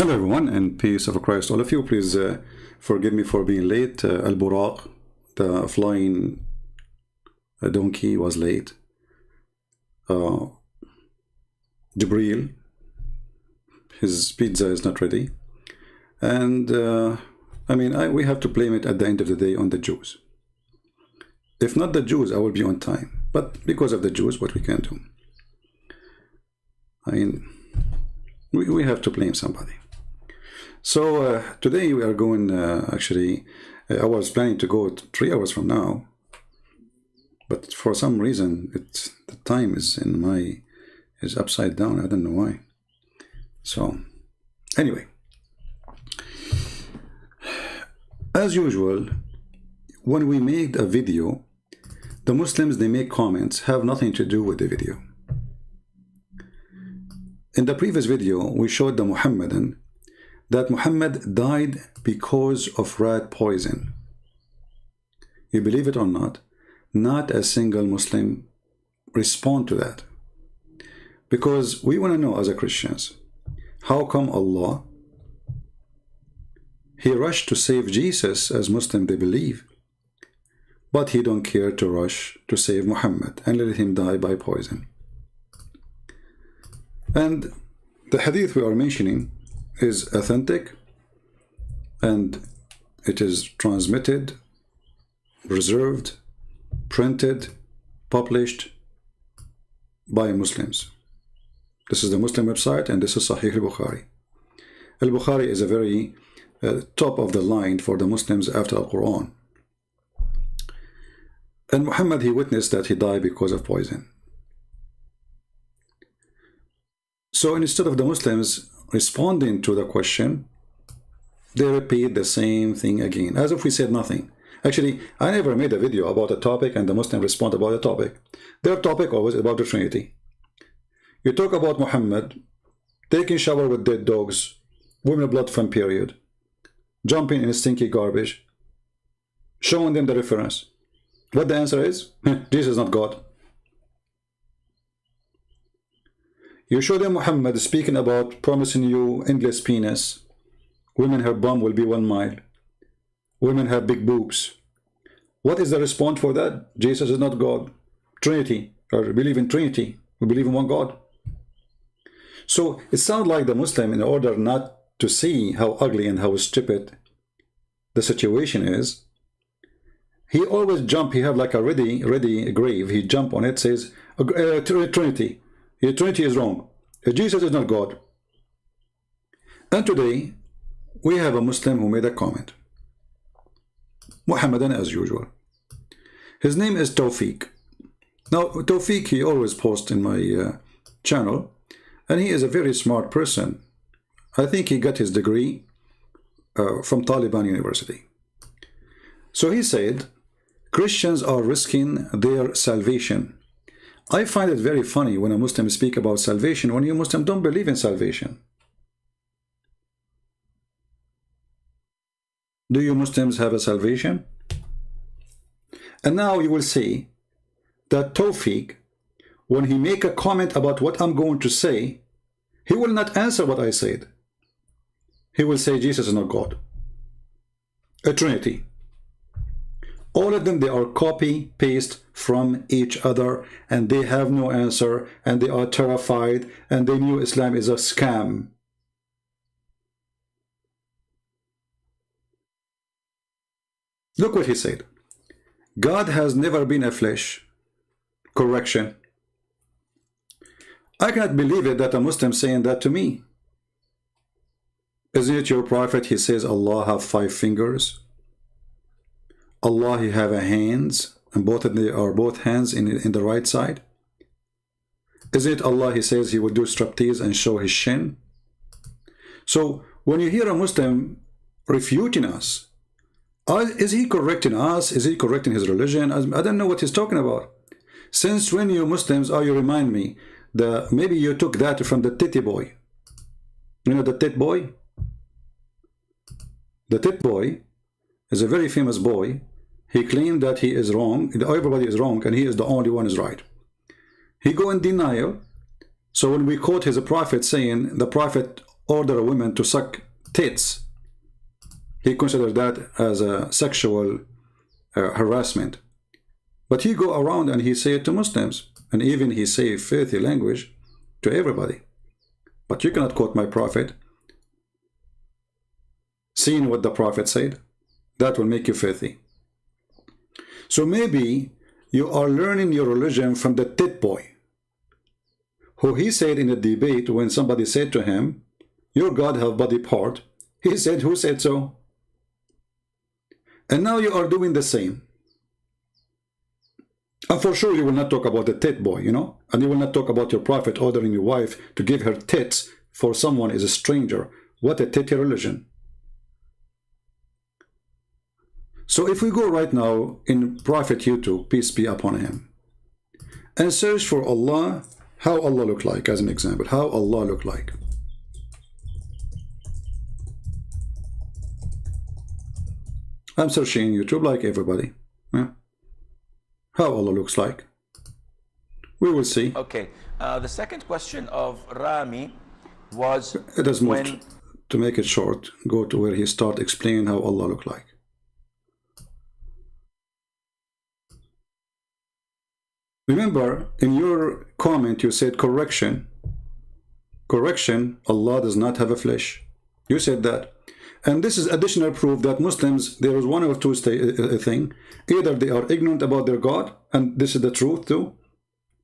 Hello everyone, and peace of Christ all of you. Please forgive me for being late. Al-Buraq, the flying donkey, was late. Jibreel, his pizza is not ready. And we have to blame it at the end of the day on the Jews. If not the Jews, I will be on time. But because of the Jews, what we can do? We have to blame somebody. So today we are going, I was planning to go 3 hours from now, but for some reason the time is upside down. I don't know why. So anyway, as usual, when we make a video, the Muslims, they make comments have nothing to do with the video. In the previous video, we showed the Muhammadan that Muhammad died because of rat poison. You believe it or not, not a single Muslim respond to that. Because we want to know as a Christians, how come Allah, He rushed to save Jesus as Muslim they believe, but He don't care to rush to save Muhammad and let him die by poison. And the hadith we are mentioning is authentic, and it is transmitted, preserved, printed, published by Muslims. This is the Muslim website, and this is Sahih al-Bukhari. Al-Bukhari is a very top of the line for the Muslims after Al-Quran. And Muhammad, he witnessed that he died because of poison. So instead of the Muslims responding to the question, they repeat the same thing again, as if we said nothing. Actually, I never made a video about a topic and the Muslim respond about the topic. Their topic always about the Trinity. You talk about Muhammad taking shower with dead dogs, women blood from period, jumping in stinky garbage, showing them the reference. What the answer is? Jesus is not God. You show them Muhammad speaking about promising you endless penis. Women, her bum will be 1 mile. Women have big boobs. What is the response for that? Jesus is not God. Trinity, or we believe in Trinity. We believe in one God. So it sounds like the Muslim, in order not to see how ugly and how stupid the situation is, he always jump. He have like a ready grave. He jump on it, says Trinity. Trinity is wrong. Jesus is not God. And today we have a Muslim who made a comment. Muhammadan as usual. His name is Tawfiq. Now Tawfiq, he always posts in my channel, and he is a very smart person. I think he got his degree from Taliban University. So he said, Christians are risking their salvation. I find it very funny when a Muslim speak about salvation when you Muslim don't believe in salvation. Do you Muslims have a salvation? And now you will see that Tawfiq, when he make a comment about what I'm going to say, he will not answer what I said. He will say Jesus is not God. A Trinity. All of them, they are copy-paste from each other, and they have no answer, and they are terrified, and they knew Islam is a scam. Look what he said. God has never been a flesh. Correction. I cannot believe it that a Muslim saying that to me. Isn't it your prophet? He says Allah have 5 fingers. Allah, He have a hands, and both of them are both hands in the right side. Is it Allah, He says He will do striptease and show His shin? So when you hear a Muslim refuting us, is he correcting us? Is he correcting his religion? I don't know what he's talking about. Since when you Muslims, you remind me, maybe you took that from the Titty Boy. You know the Tit Boy? The Tit Boy is a very famous boy. He claimed that he is wrong, everybody is wrong, and he is the only one is right. He go in denial. So when we quote his prophet saying the prophet order a woman to suck tits, he considered that as a sexual harassment. But he go around and he say it to Muslims, and even he say filthy language to everybody. But you cannot quote my prophet. Seeing what the prophet said, that will make you filthy. So maybe you are learning your religion from the tit boy, who he said in a debate when somebody said to him, your God have body part, he said, who said so? And now you are doing the same. And for sure you will not talk about the tit boy, you know, and you will not talk about your prophet ordering your wife to give her tits for someone is a stranger. What a titty religion. So if we go right now in Prophet YouTube, peace be upon him, and search for Allah, how Allah look like, as an example, how Allah look like. I'm searching YouTube like everybody. Yeah. How Allah looks like. We will see. Okay. The second question of Rami was, it has moved. To make it short, go to where he start explaining how Allah look like. Remember, in your comment you said correction. Correction, Allah does not have a flesh. You said that. And this is additional proof that Muslims, there is one or two thing. Either they are ignorant about their God, and this is the truth too.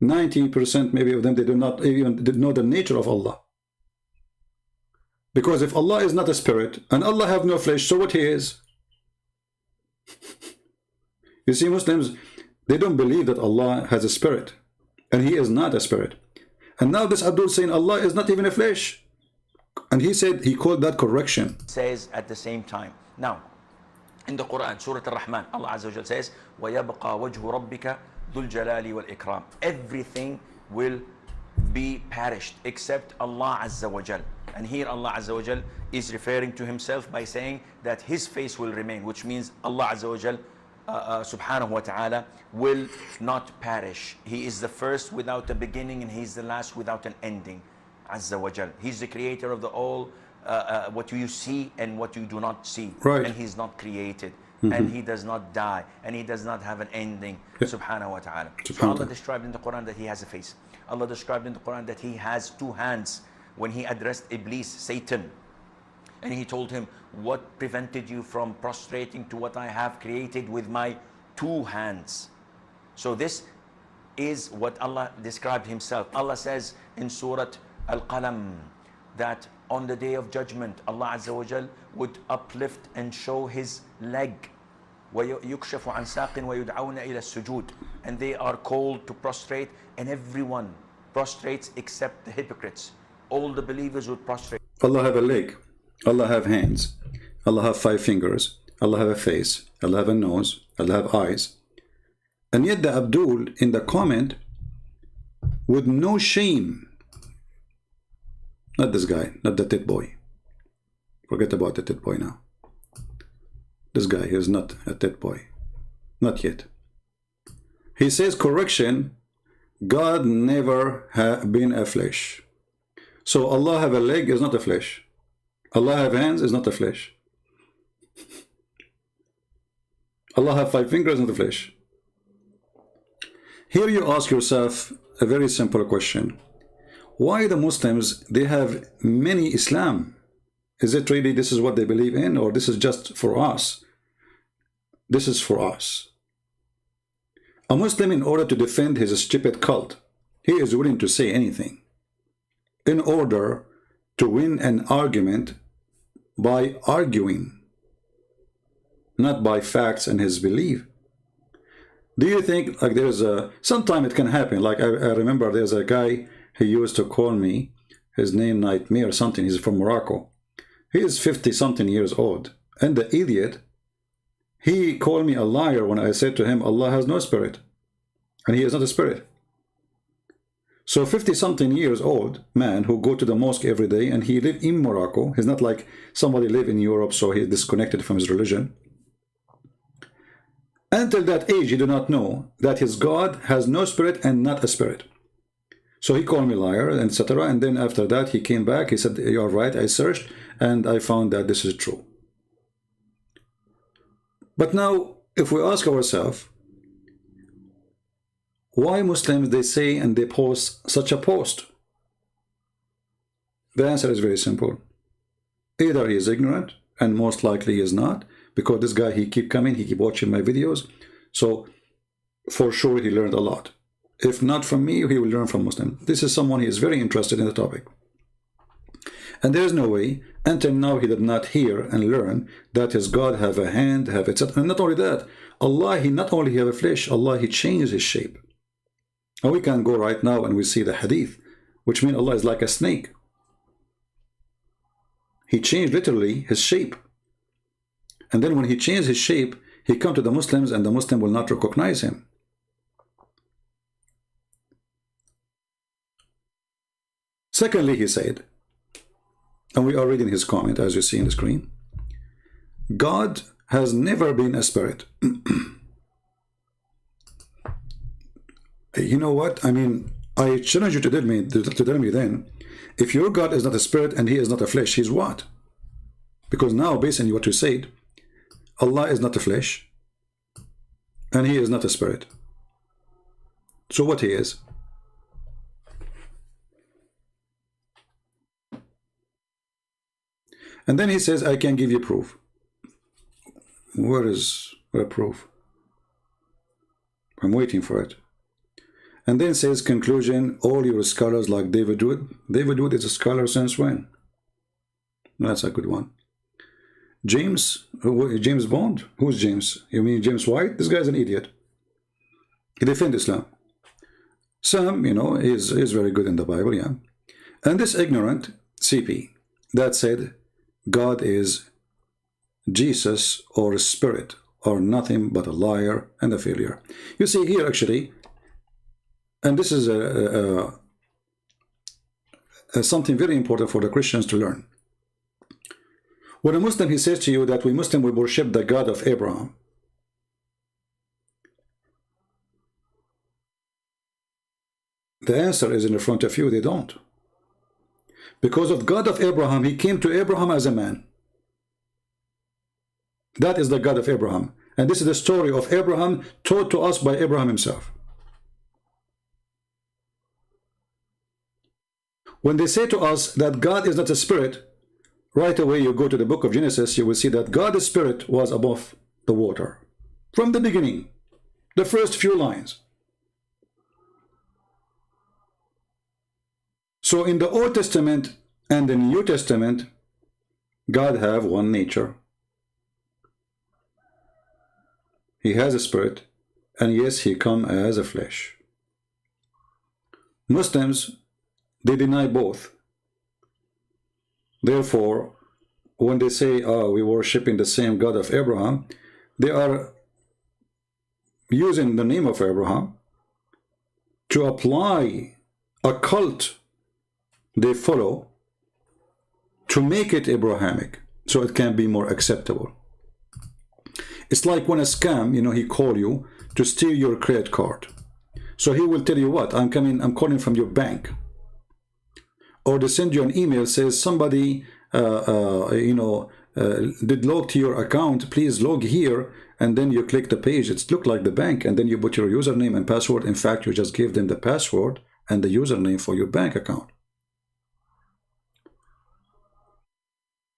90% maybe of them, they do not even know the nature of Allah. Because if Allah is not a spirit, and Allah have no flesh, so what he is? You see, Muslims, they don't believe that Allah has a spirit, and he is not a spirit. And now this Abdul saying Allah is not even a flesh. And he said, he called that correction. Says at the same time. Now, in the Quran, Surah Al-Rahman, Allah Azza wa Jal says, وَيَبْقَى وَجْهُ رَبِّكَ ذُو الْجَلَالِ وَالْإِكْرَامِ. Everything will be perished except Allah Azza wa Jal. And here Allah Azza wa Jal is referring to himself by saying that his face will remain, which means Allah Azza wa Jal subhanahu wa ta'ala will not perish. He is the first without a beginning, and he is the last without an ending. Azza wa Jal. He's the creator of the all, what you see and what you do not see. Right. And he's not created. And he does not die. And he does not have an ending. Subhanahu wa ta'ala. So Allah described in the Quran that he has a face. Allah described in the Quran that he has two hands. When he addressed Iblis, Satan, and he told him, what prevented you from prostrating to what I have created with my two hands? So this is what Allah described himself. Allah says in Surah Al-Qalam that on the day of judgment, Allah Azza wa Jal would uplift and show his leg. وَيُكْشَفُ عَنْ سَاقٍ وَيُدْعَوْنَ إِلَى السُّجُودِ. And they are called to prostrate, and everyone prostrates except the hypocrites. All the believers would prostrate. Allah have a leg. Allah have hands. Allah have 5 fingers. Allah have a face. Allah have a nose. Allah have eyes. And yet the Abdul in the comment, with no shame, not this guy, not the tit boy. Forget about the tit boy now. This guy is not a tit boy. Not yet. He says, correction, God never have been a flesh. So Allah have a leg is not a flesh. Allah have hands is not a flesh. Allah have 5 fingers, not a flesh. Here you ask yourself a very simple question. Why the Muslims, they have many Islam? Is it really this is what they believe in, or this is just for us? This is for us. A Muslim, in order to defend his stupid cult, he is willing to say anything in order to win an argument by arguing, not by facts and his belief. Do you think, like, there's a, sometime it can happen, like I remember there's a guy, he used to call me, his name Nightmare or something, he's from Morocco. He is 50 something years old, and the idiot, he called me a liar when I said to him, Allah has no spirit, and he is not a spirit. So 50 something years old man who go to the mosque every day, and he live in Morocco, he's not like somebody live in Europe, so he's disconnected from his religion. Until that age, he do not know that his God has no spirit and not a spirit. So he called me liar, etc. And then after that, he came back. He said, "You're right. I searched and I found that this is true." But now, if we ask ourselves, why Muslims, they say and they post such a post? The answer is very simple. Either he is ignorant, and most likely he is not, because this guy, he keep coming, he keep watching my videos. So for sure he learned a lot. If not from me, he will learn from Muslim. This is someone, he is very interested in the topic. And there is no way, until now he did not hear and learn that his God have a hand, have etc. And not only that, Allah, he not only have a flesh, Allah, he changed his shape. And we can go right now and we see the hadith, which means Allah is like a snake. He changed literally his shape. And then when he changed his shape, he come to the Muslims and the Muslim will not recognize him. Secondly, he said, and we are reading his comment as you see in the screen, God has never been a spirit. You know what? I mean, I challenge you to tell me then, if your God is not a spirit and he is not a flesh, he's what? Because now, based on what you said, Allah is not a flesh and he is not a spirit. So what he is? And then he says, I can give you proof. Where is the proof? I'm waiting for it. And then says, conclusion, all your scholars like David Wood. David Wood is a scholar since when? That's a good one. James Bond? Who's James? You mean James White? This guy's an idiot. He defends Islam. Sam, you know, is very good in the Bible, yeah. And this ignorant CP that said God is Jesus or a spirit or nothing but a liar and a failure. You see here actually, and this is something very important for the Christians to learn. When a Muslim, he says to you that we Muslim will worship the God of Abraham, the answer is in the front of you, they don't. Because of God of Abraham, he came to Abraham as a man. That is the God of Abraham. And this is the story of Abraham taught to us by Abraham himself. When they say to us that God is not a spirit, right away you go to the book of Genesis, you will see that God the Spirit was above the water. From the beginning, the first few lines. So in the Old Testament and the New Testament, God have one nature. He has a spirit, and yes, he come as a flesh. Muslims, they deny both. Therefore, when they say, oh, we worshiping the same God of Abraham, they are using the name of Abraham to apply a cult they follow to make it Abrahamic, so it can be more acceptable. It's like when a scam, you know, he call you to steal your credit card. So he will tell you what, I'm calling from your bank. Or they send you an email, says somebody, did log to your account, please log here, and then you click the page, it's look like the bank, and then you put your username and password. In fact, you just give them the password and the username for your bank account.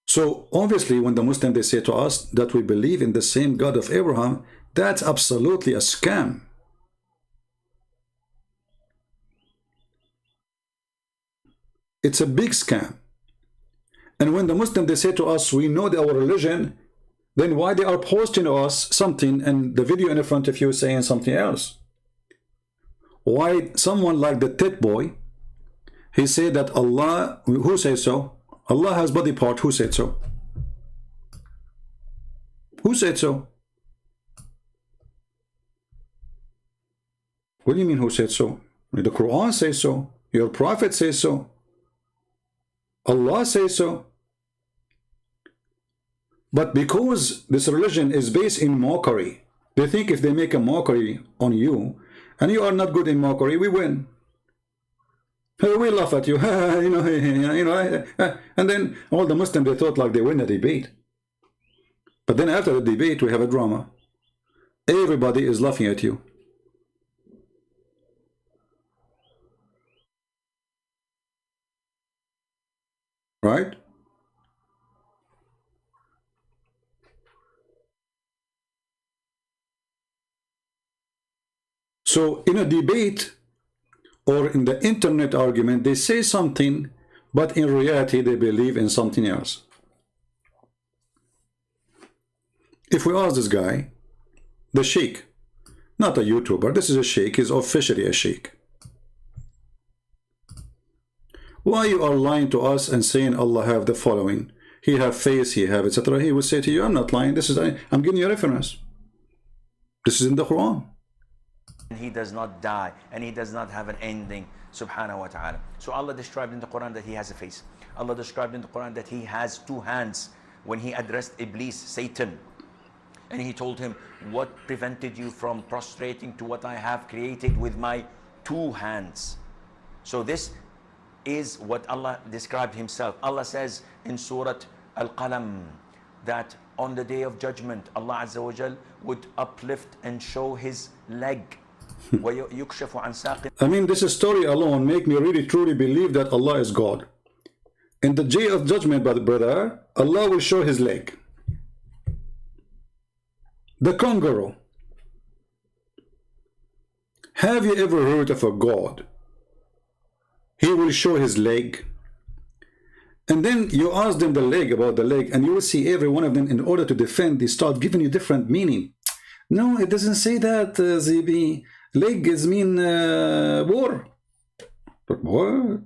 So obviously when the Muslim, they say to us that we believe in the same God of Abraham, that's absolutely a scam. It's a big scam. And when the Muslim, they say to us, we know our religion, then why they are posting to us something and the video in front of you saying something else? Why someone like the Tet boy, he said that Allah, who says so? Allah has body part, who said so? Who said so? What do you mean who said so? The Quran says so. Your Prophet says so. Allah says so. But because this religion is based in mockery, they think if they make a mockery on you, and you are not good in mockery, we win. We laugh at you, and then all the Muslims, they thought like they win a debate. But then after the debate, we have a drama. Everybody is laughing at you. Right? So in a debate or in the internet argument, they say something, but in reality, they believe in something else. If we ask this guy, the sheikh, not a YouTuber, this is a sheikh, he's officially a sheikh. Why you are lying to us and saying Allah have the following? He have face, he have etc. He would say to you, I'm not lying. I'm giving you a reference. This is in the Quran. He does not die and he does not have an ending, subhanahu wa ta'ala. So Allah described in the Quran that he has a face. Allah described in the Quran that he has two hands when he addressed Iblis, Satan. And he told him, what prevented you from prostrating to what I have created with my two hands? So this is what Allah described himself. Allah says in Surah Al-Qalam that on the day of judgment, Allah Azza wa Jal would uplift and show his leg. I mean, this story alone make me really truly believe that Allah is God. In the day of judgment, brother, Allah will show his leg. The kangaroo. Have you ever heard of a God? He will show his leg. And then you ask them the leg, about the leg, and you will see every one of them, in order to defend, they start giving you different meaning. No, it doesn't say that, ZB. Leg is mean war. But what?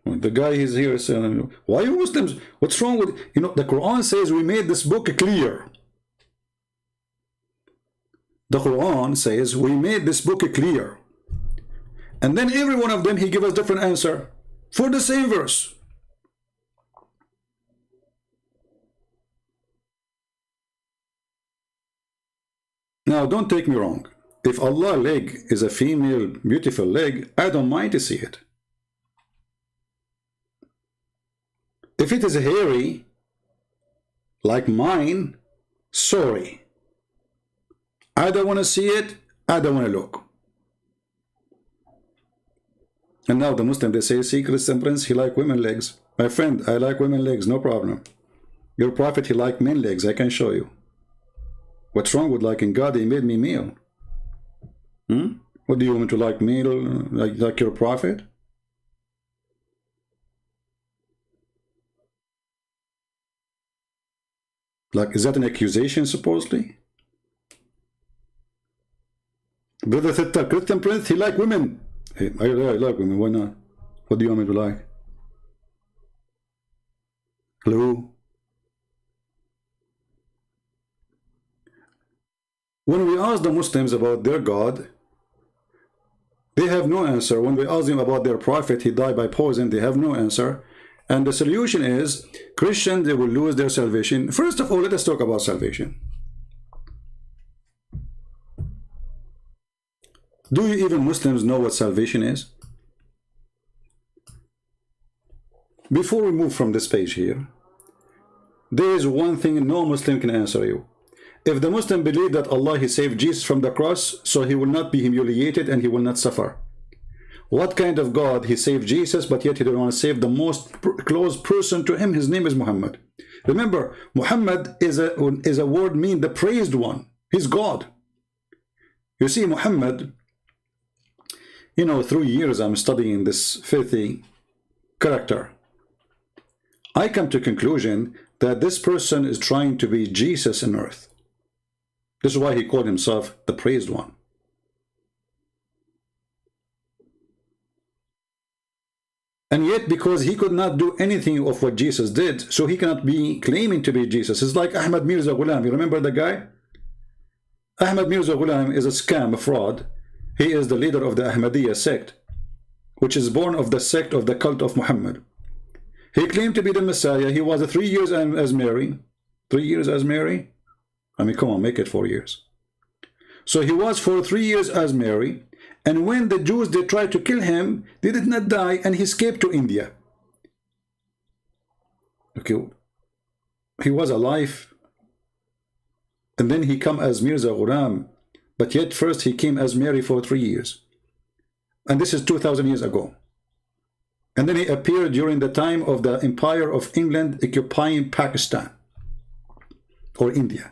The guy is here saying, why you Muslims? What's wrong with, the Quran says we made this book clear. The Quran says we made this book clear. And then every one of them, he gives us different answer for the same verse. Now, don't take me wrong. If Allah's leg is a female, beautiful leg, I don't mind to see it. If it is hairy, like mine, sorry. I don't want to see it, I don't want to look. And now the Muslim, they say, see, Christian Prince, he like women legs. My friend, I like women legs, no problem. Your prophet, he like men legs, I can show you. What's wrong with liking God? He made me male. What do you want me to like male, like your prophet? Like, is that an accusation, supposedly? Brother Thitta, Christian Prince, he like women. Hey, I like women, why not? What do you want me to like? Hello? When we ask the Muslims about their God, they have no answer. When we ask them about their prophet, he died by poison, they have no answer. And the solution is, Christians, they will lose their salvation. First of all, let us talk about salvation. Do you even Muslims know what salvation is? Before we move from this page here, there is one thing no Muslim can answer you. If the Muslim believe that Allah, he saved Jesus from the cross, so he will not be humiliated and he will not suffer. What kind of God? He saved Jesus, but yet he don't want to save the most close person to him. His name is Muhammad. Remember, Muhammad is a word mean the praised one. He's God. You see, Muhammad, through years I'm studying this filthy character. I come to conclusion that this person is trying to be Jesus on earth. This is why he called himself the praised one. And yet, because he could not do anything of what Jesus did, so he cannot be claiming to be Jesus. It's like Ahmad Mirza Ghulam. You remember the guy? Ahmad Mirza Ghulam is a scam, a fraud. He is the leader of the Ahmadiyya sect, which is born of the sect of the cult of Muhammad. He claimed to be the Messiah. He was 3 years as Mary. 3 years as Mary? I mean, come on, make it 4 years. So he was for 3 years as Mary, And when the Jews, they tried to kill him, they did not die, and he escaped to India. Okay, he was alive, and then he come as Mirza Ghulam, but yet first he came as Mary for 3 years. And this is 2,000 years ago. And then he appeared during the time of the Empire of England occupying Pakistan or India.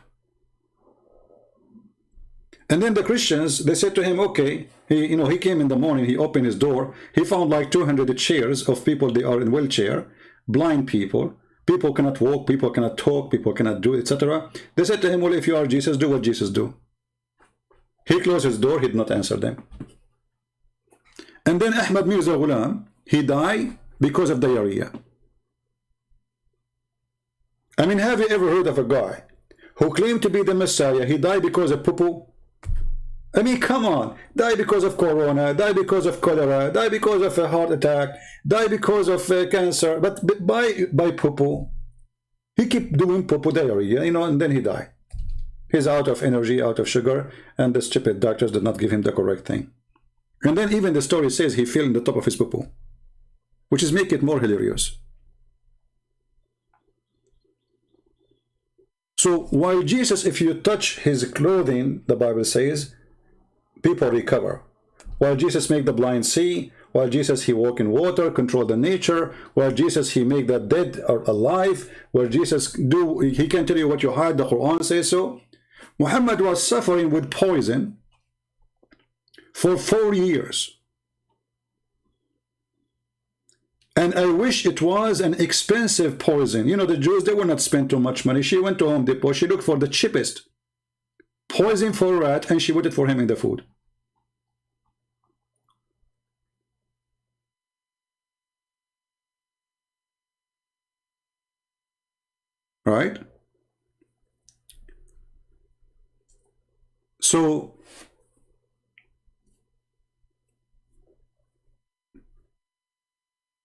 And then the Christians, they said to him, okay, he came in the morning, he opened his door, he found like 200 chairs of people, they are in wheelchair, blind people, people cannot walk, people cannot talk, people cannot do, etc. They said to him, well, if you are Jesus, do what Jesus do. He closed his door, he did not answer them. And then Ahmad Mirza Ghulam, he died because of diarrhea. I mean, have you ever heard of a guy who claimed to be the Messiah, he died because of poo-poo? I mean, come on, die because of corona, die because of cholera, die because of a heart attack, die because of cancer, but by poo-poo. He kept doing poo-poo diarrhea, and then he died. He's out of energy, out of sugar, and the stupid doctors did not give him the correct thing. And then even the story says he fell in the top of his poo-poo, which is make it more hilarious. So while Jesus, if you touch his clothing, the Bible says, people recover. While Jesus make the blind see, while Jesus he walk in water, control the nature, while Jesus he make the dead are alive, while Jesus he can tell you what you heard, the Quran says so. Muhammad was suffering with poison for 4 years. And I wish it was an expensive poison. The Jews, they will not spend too much money. She went to Home Depot, she looked for the cheapest poison for a rat, and she put it for him in the food. Right? So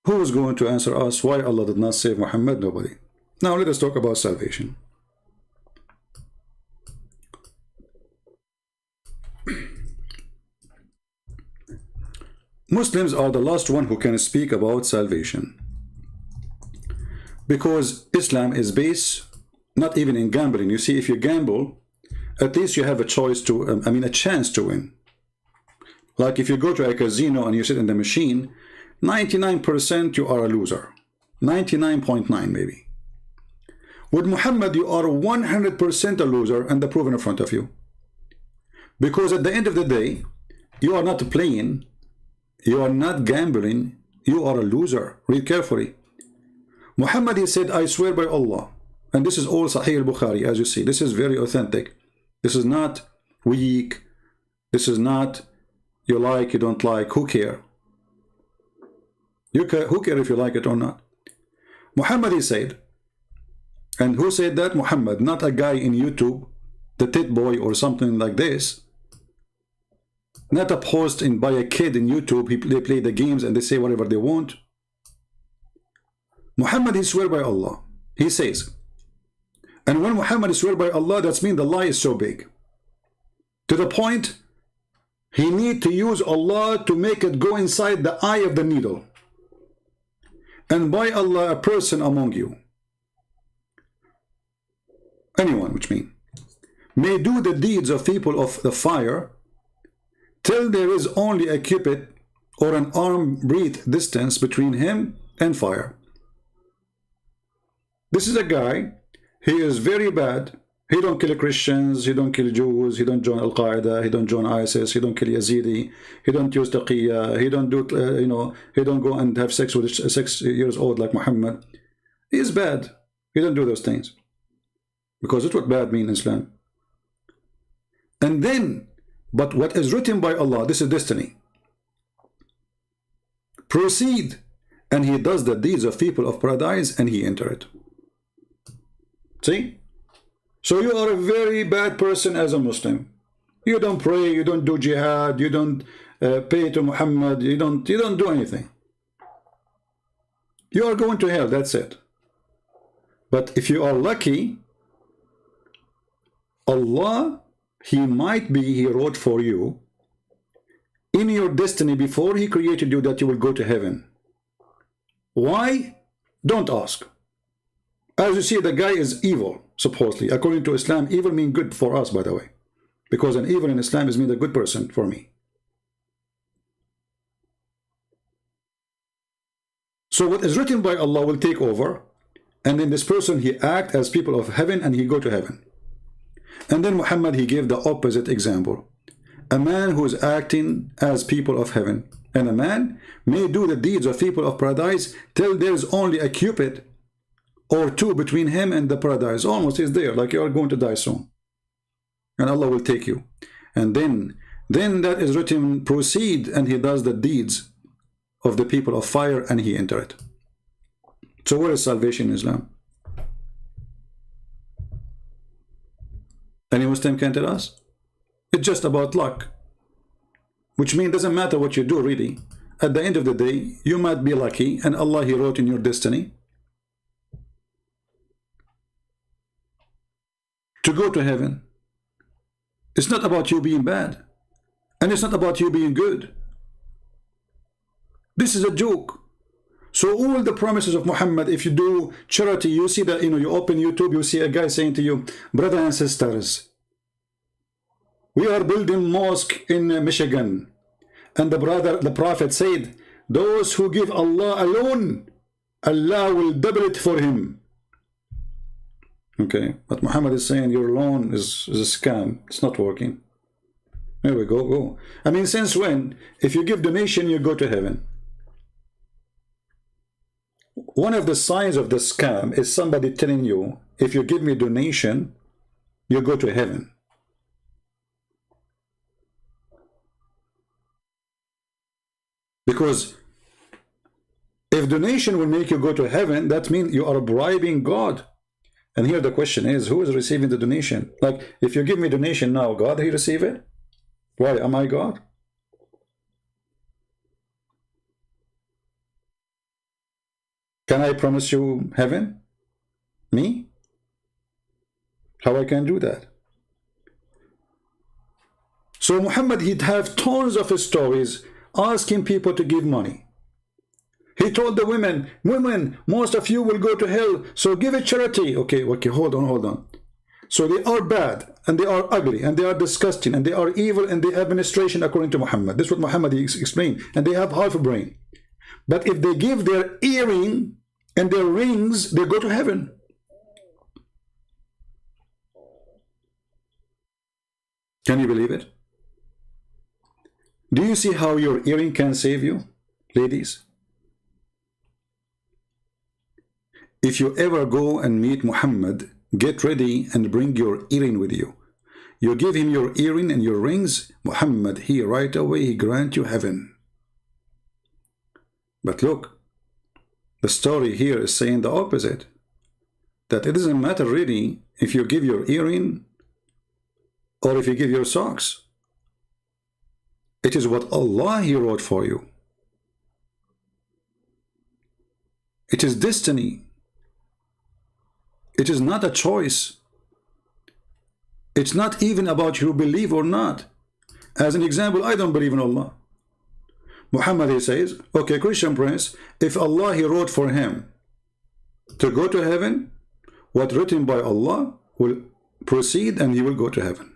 who is going to answer us why Allah did not save Muhammad? Nobody. Now let us talk about salvation. Muslims are the last one who can speak about salvation, because Islam is based not even in gambling. You see, if you gamble, at least you have a choice to, a chance to win. Like if you go to a casino and you sit in the machine, 99% you are a loser. 99.9 maybe. With Muhammad, you are 100% a loser, and the proof in front of you. Because at the end of the day, you are not playing, you are not gambling, you are a loser. Read carefully. Muhammad, he said, I swear by Allah, and this is all Sahih al-Bukhari, as you see. This is very authentic. This is not weak. This is not you like, you don't like, who care? Who care if you like it or not? Muhammad, he said, and who said that? Muhammad, not a guy in YouTube, the Tit Boy or something like this. Not a post by a kid in YouTube, they play the games and they say whatever they want. Muhammad, he swear by Allah. He says, and when Muhammad swear by Allah, that means the lie is so big, to the point he need to use Allah to make it go inside the eye of the needle. And by Allah, a person among you, anyone, which means, may do the deeds of people of the fire till there is only a cubit or an arm breadth distance between him and fire. This is a guy, he is very bad. He don't kill Christians, he don't kill Jews, he don't join Al-Qaeda, he don't join ISIS, he don't kill Yazidi, he don't use taqiyya, he don't do, he don't go and have sex with a 6 years old like Muhammad. He is bad. He don't do those things. Because that's what bad means in Islam. And then, but what is written by Allah, this is destiny. Proceed, and he does the deeds of people of paradise, and he enter it. See? So you are a very bad person as a Muslim. You don't pray, you don't do jihad, you don't pay to Muhammad, you don't do anything. You are going to hell, that's it. But if you are lucky, Allah, he wrote for you in your destiny before he created you that you will go to heaven. Why? Don't ask. As you see, the guy is evil, supposedly. According to Islam, evil means good for us, by the way. Because an evil in Islam is mean a good person for me. So what is written by Allah will take over. And then this person, he act as people of heaven and he go to heaven. And then Muhammad, he gave the opposite example. A man who is acting as people of heaven. And a man may do the deeds of people of paradise till there is only a cubit or two between him and the paradise. Almost is there, like you are going to die soon. And Allah will take you. And then that is written, proceed, and he does the deeds of the people of fire and he enter it. So where is salvation in Islam? Any Muslim can tell us? It's just about luck. Which means it doesn't matter what you do really. At the end of the day, you might be lucky and Allah, he wrote in your destiny to go to heaven. It's not about you being bad. And it's not about you being good. This is a joke. So all the promises of Muhammad, if you do charity, you see that, you open YouTube, you see a guy saying to you, brothers and sisters, we are building mosque in Michigan. And the prophet said, those who give Allah alone, Allah will double it for him. Okay, but Muhammad is saying your loan is a scam. It's not working. There we go. I mean, since when? If you give donation, you go to heaven. One of the signs of the scam is somebody telling you, if you give me donation, you go to heaven. Because if donation will make you go to heaven, that means you are bribing God. And here the question is, who is receiving the donation? Like, if you give me donation now, God, he receive it? Why? Am I God? Can I promise you heaven? Me? How I can do that? So Muhammad, he'd have tons of stories asking people to give money. He told the women, most of you will go to hell, so give it charity. Okay, hold on. So they are bad, and they are ugly, and they are disgusting, and they are evil in the administration according to Muhammad. This is what Muhammad explained, and they have half a brain. But if they give their earring and their rings, they go to heaven. Can you believe it? Do you see how your earring can save you, ladies? If you ever go and meet Muhammad, get ready and bring your earring with you. You give him your earring and your rings, Muhammad, he right away, he grant you heaven. But look, the story here is saying the opposite. That it doesn't matter really if you give your earring or if you give your socks. It is what Allah, he wrote for you. It is destiny. It is not a choice. It's not even about you believe or not. As an example, I don't believe in Allah. Muhammad, he says, okay, Christian Prince, if Allah, he wrote for him to go to heaven, what written by Allah will proceed and he will go to heaven.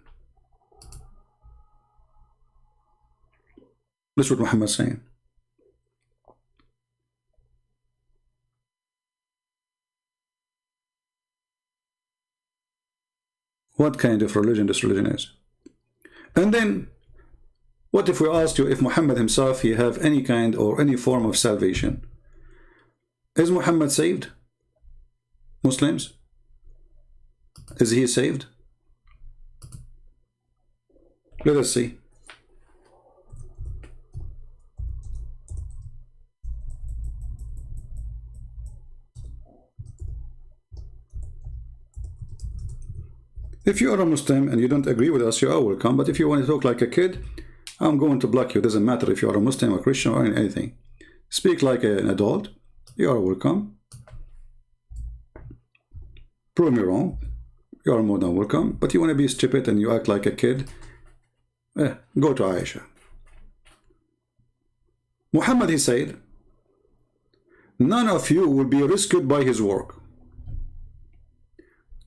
That's what Muhammad is saying. What kind of religion this religion is? And then, what if we ask you if Muhammad himself, he have any kind or any form of salvation? Is Muhammad saved? Muslims? Is he saved? Let us see. If you are a Muslim and you don't agree with us, you are welcome. But if you want to talk like a kid, I'm going to block you. It doesn't matter if you are a Muslim, a Christian, or anything. Speak like an adult. You are welcome. Prove me wrong. You are more than welcome. But you want to be stupid and you act like a kid, go to Aisha. Muhammad, he said, none of you will be rescued by his work.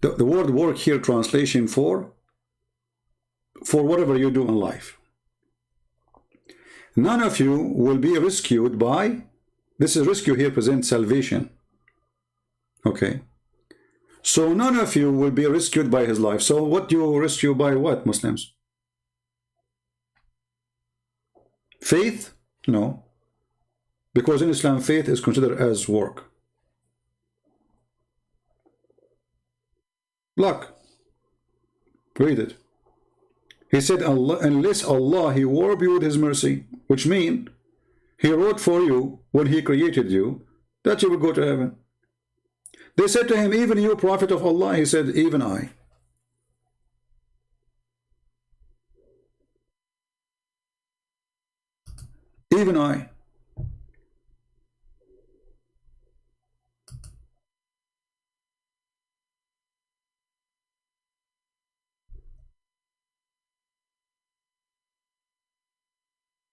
The word work here, translation for whatever you do in life. None of you will be rescued by, this is rescue here presents salvation. Okay. So none of you will be rescued by his life. So what do you rescue by what, Muslims? Faith? No. Because in Islam, faith is considered as work. Look, read it. He said, unless Allah, he warp you with his mercy, which means he wrote for you when he created you, that you will go to heaven. They said to him, even you, Prophet of Allah? He said, even I. Even I.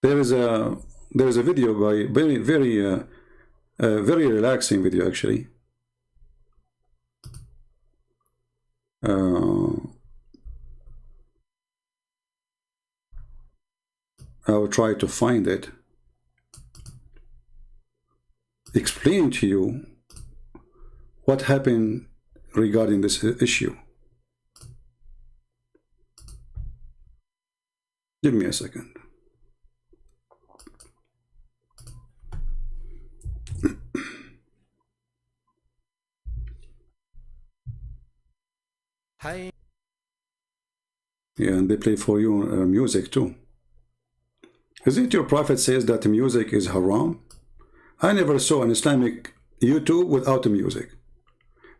There is a video by very relaxing video actually. I will try to find it. Explain to you what happened regarding this issue. Give me a second. Hi. Yeah, and they play for you music too. Isn't your Prophet says that music is haram? I never saw an Islamic YouTube without music.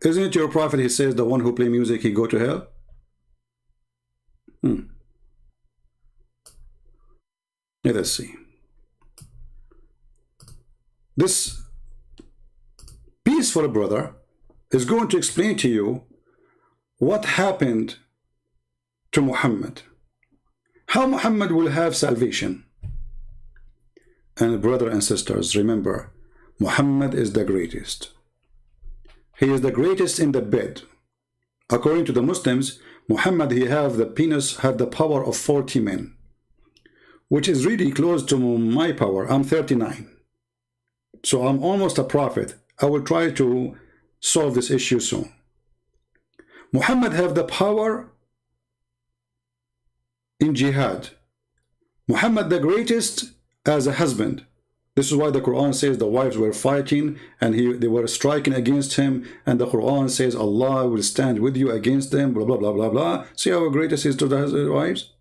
Isn't your Prophet, he says the one who play music, he go to hell? Let us see. This peaceful brother is going to explain to you what happened to Muhammad, how Muhammad will have salvation. And brothers and sisters, remember, Muhammad is the greatest. He is the greatest in the bed. According to the Muslims, Muhammad, he have the penis, have the power of 40 men, which is really close to my power. I'm 39. So I'm almost a prophet. I will try to solve this issue soon. Muhammad have the power in jihad. Muhammad the greatest as a husband. This is why the Quran says the wives were fighting and they were striking against him, and the Quran says Allah will stand with you against them, blah blah blah blah blah. See how great is to the wives?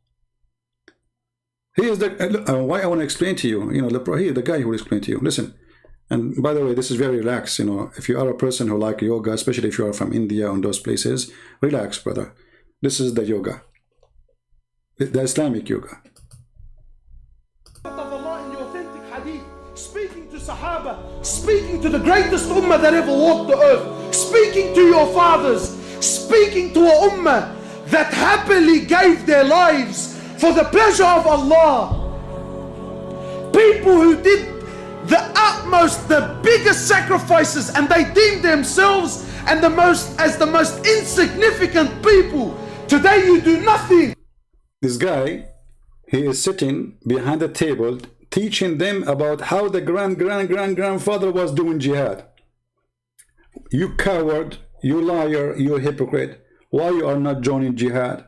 He is the why I want to explain to you, he is the guy who will explain to you. Listen, and by the way, this is very relaxed. If you are a person who like yoga, especially if you are from India and those places, relax, brother. This is the yoga, the Islamic yoga. Speaking to Sahaba, speaking to the greatest ummah that ever walked the earth, speaking to your fathers, speaking to a ummah that happily gave their lives for the pleasure of Allah. People who did the utmost, the biggest sacrifices, and they deemed themselves as the most insignificant people. Today you do nothing. This guy, he is sitting behind a table teaching them about how the grandfather was doing jihad. You coward, you liar, you hypocrite. Why you are not joining jihad?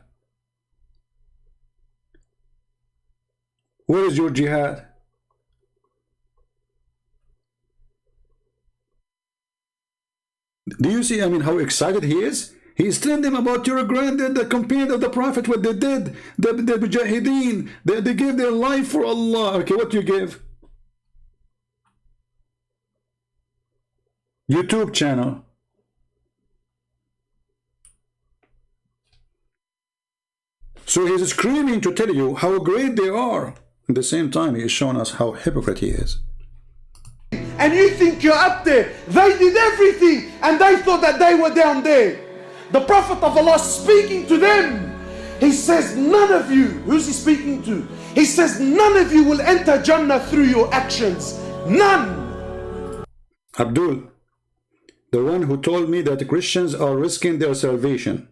Where is your jihad? Do you see, how excited he is? He's telling them about your granddad, the companion of the Prophet, what they did, the Mujahideen, they gave their life for Allah. Okay, what do you give? YouTube channel. So he's screaming to tell you how great they are. At the same time, he is showing us how hypocrite he is. And you think you're up there. They did everything and they thought that they were down there. The Prophet of Allah speaking to them, he says, none of you, who's he speaking to? He says none of you will enter Jannah through your actions. None. Abdul, the one who told me that Christians are risking their salvation.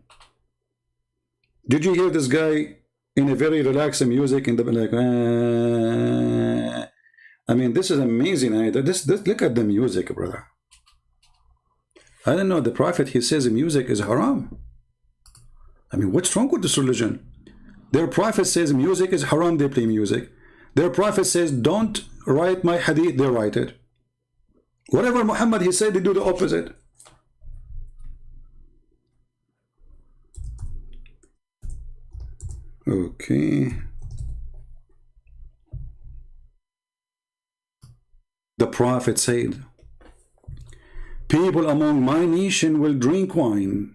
Did you hear this guy in a very relaxing music in the like? I mean, this is amazing. This look at the music, brother. I don't know. The Prophet, he says music is haram. I mean, what's wrong with this religion? Their Prophet says music is haram. They play music. Their Prophet says don't write my hadith. They write it. Whatever Muhammad he said, they do the opposite. Okay. The Prophet said, people among my nation will drink wine,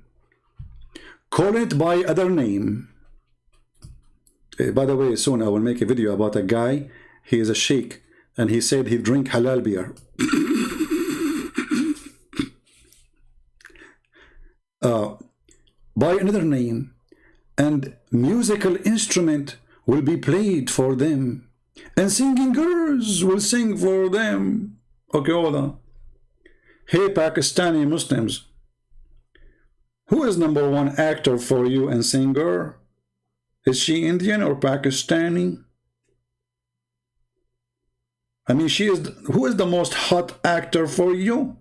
call it by other name. By the way, soon I will make a video about a guy, he is a sheikh, and he said he drink halal beer. By another name, and musical instrument will be played for them, and singing girls will sing for them. Okay, hold on. Hey, Pakistani Muslims, who is #1 actor for you and singer? Is she Indian or Pakistani? I mean, who is the most hot actor for you?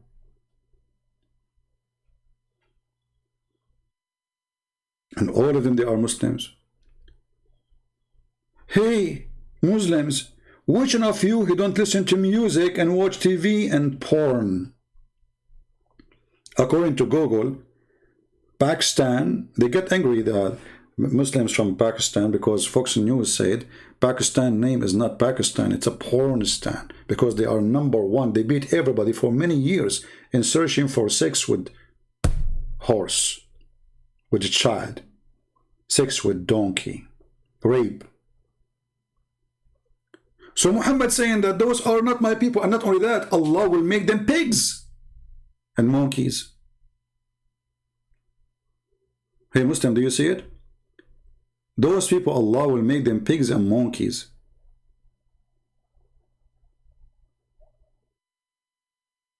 And all of them, they are Muslims. Hey, Muslims, which one of you who don't listen to music and watch TV and porn? According to Google, Pakistan, they get angry, the Muslims from Pakistan, because Fox News said Pakistan name is not Pakistan, it's a pornistan, because they are #1. They beat everybody for many years in searching for sex with horse, with a child, sex with donkey, rape. So Muhammad saying that those are not my people, and not only that, Allah will make them pigs and monkeys. Hey Muslim, do you see it? Those people, Allah will make them pigs and monkeys.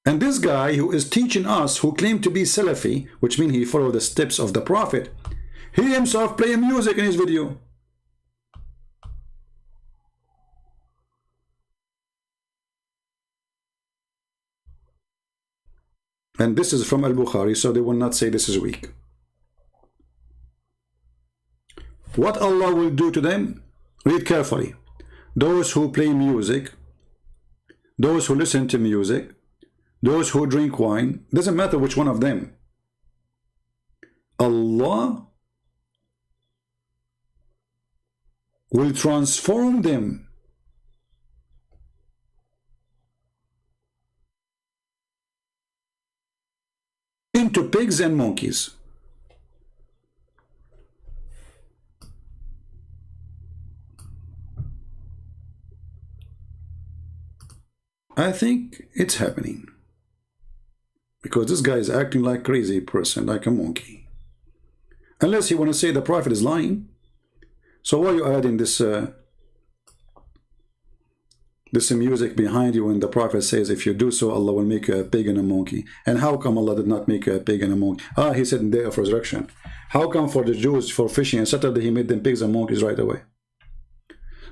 And this guy who is teaching us, who claimed to be Salafi, which means he followed the steps of the Prophet, he himself playing music in his video. And this is from Al-Bukhari, so they will not say this is weak. What Allah will do to them, read carefully. Those who play music, those who listen to music, those who drink wine, doesn't matter which one of them, Allah will transform them into pigs and monkeys. I think it's happening, because this guy is acting like a crazy person, like a monkey. Unless you want to say the Prophet is lying. So why are you adding this music behind you when the Prophet says if you do so, Allah will make you a pig and a monkey? And how come Allah did not make you a pig and a monkey? He said in the day of resurrection. How come for the Jews, for fishing and Saturday, he made them pigs and monkeys right away?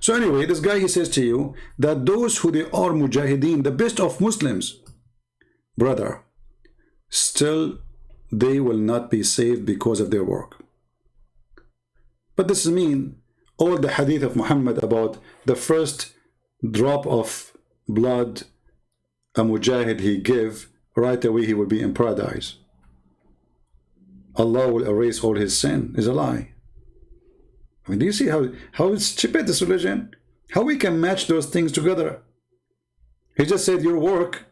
So anyway, this guy, he says to you that those who they are mujahideen, the best of Muslims, brother, still they will not be saved because of their work. But this means all the hadith of Muhammad about the first drop of blood a mujahid he give, right away he will be in paradise. Allah will erase all his sin, is a lie. I mean, do you see how it's stupid, this religion? How we can match those things together? He just said your work,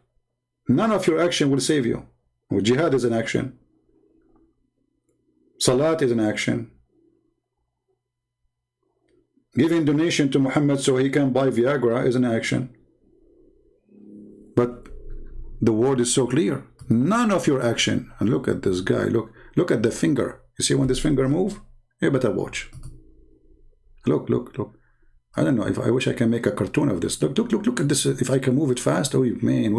none of your action will save you. Well, jihad is an action. Salat is an action. Giving donation to Muhammad so he can buy Viagra is an action. But the word is so clear. None of your action. And look at this guy. Look at the finger. You see when this finger move? You better watch. Look. I don't know if I wish I can make a cartoon of this. Look at this. If I can move it fast, oh man.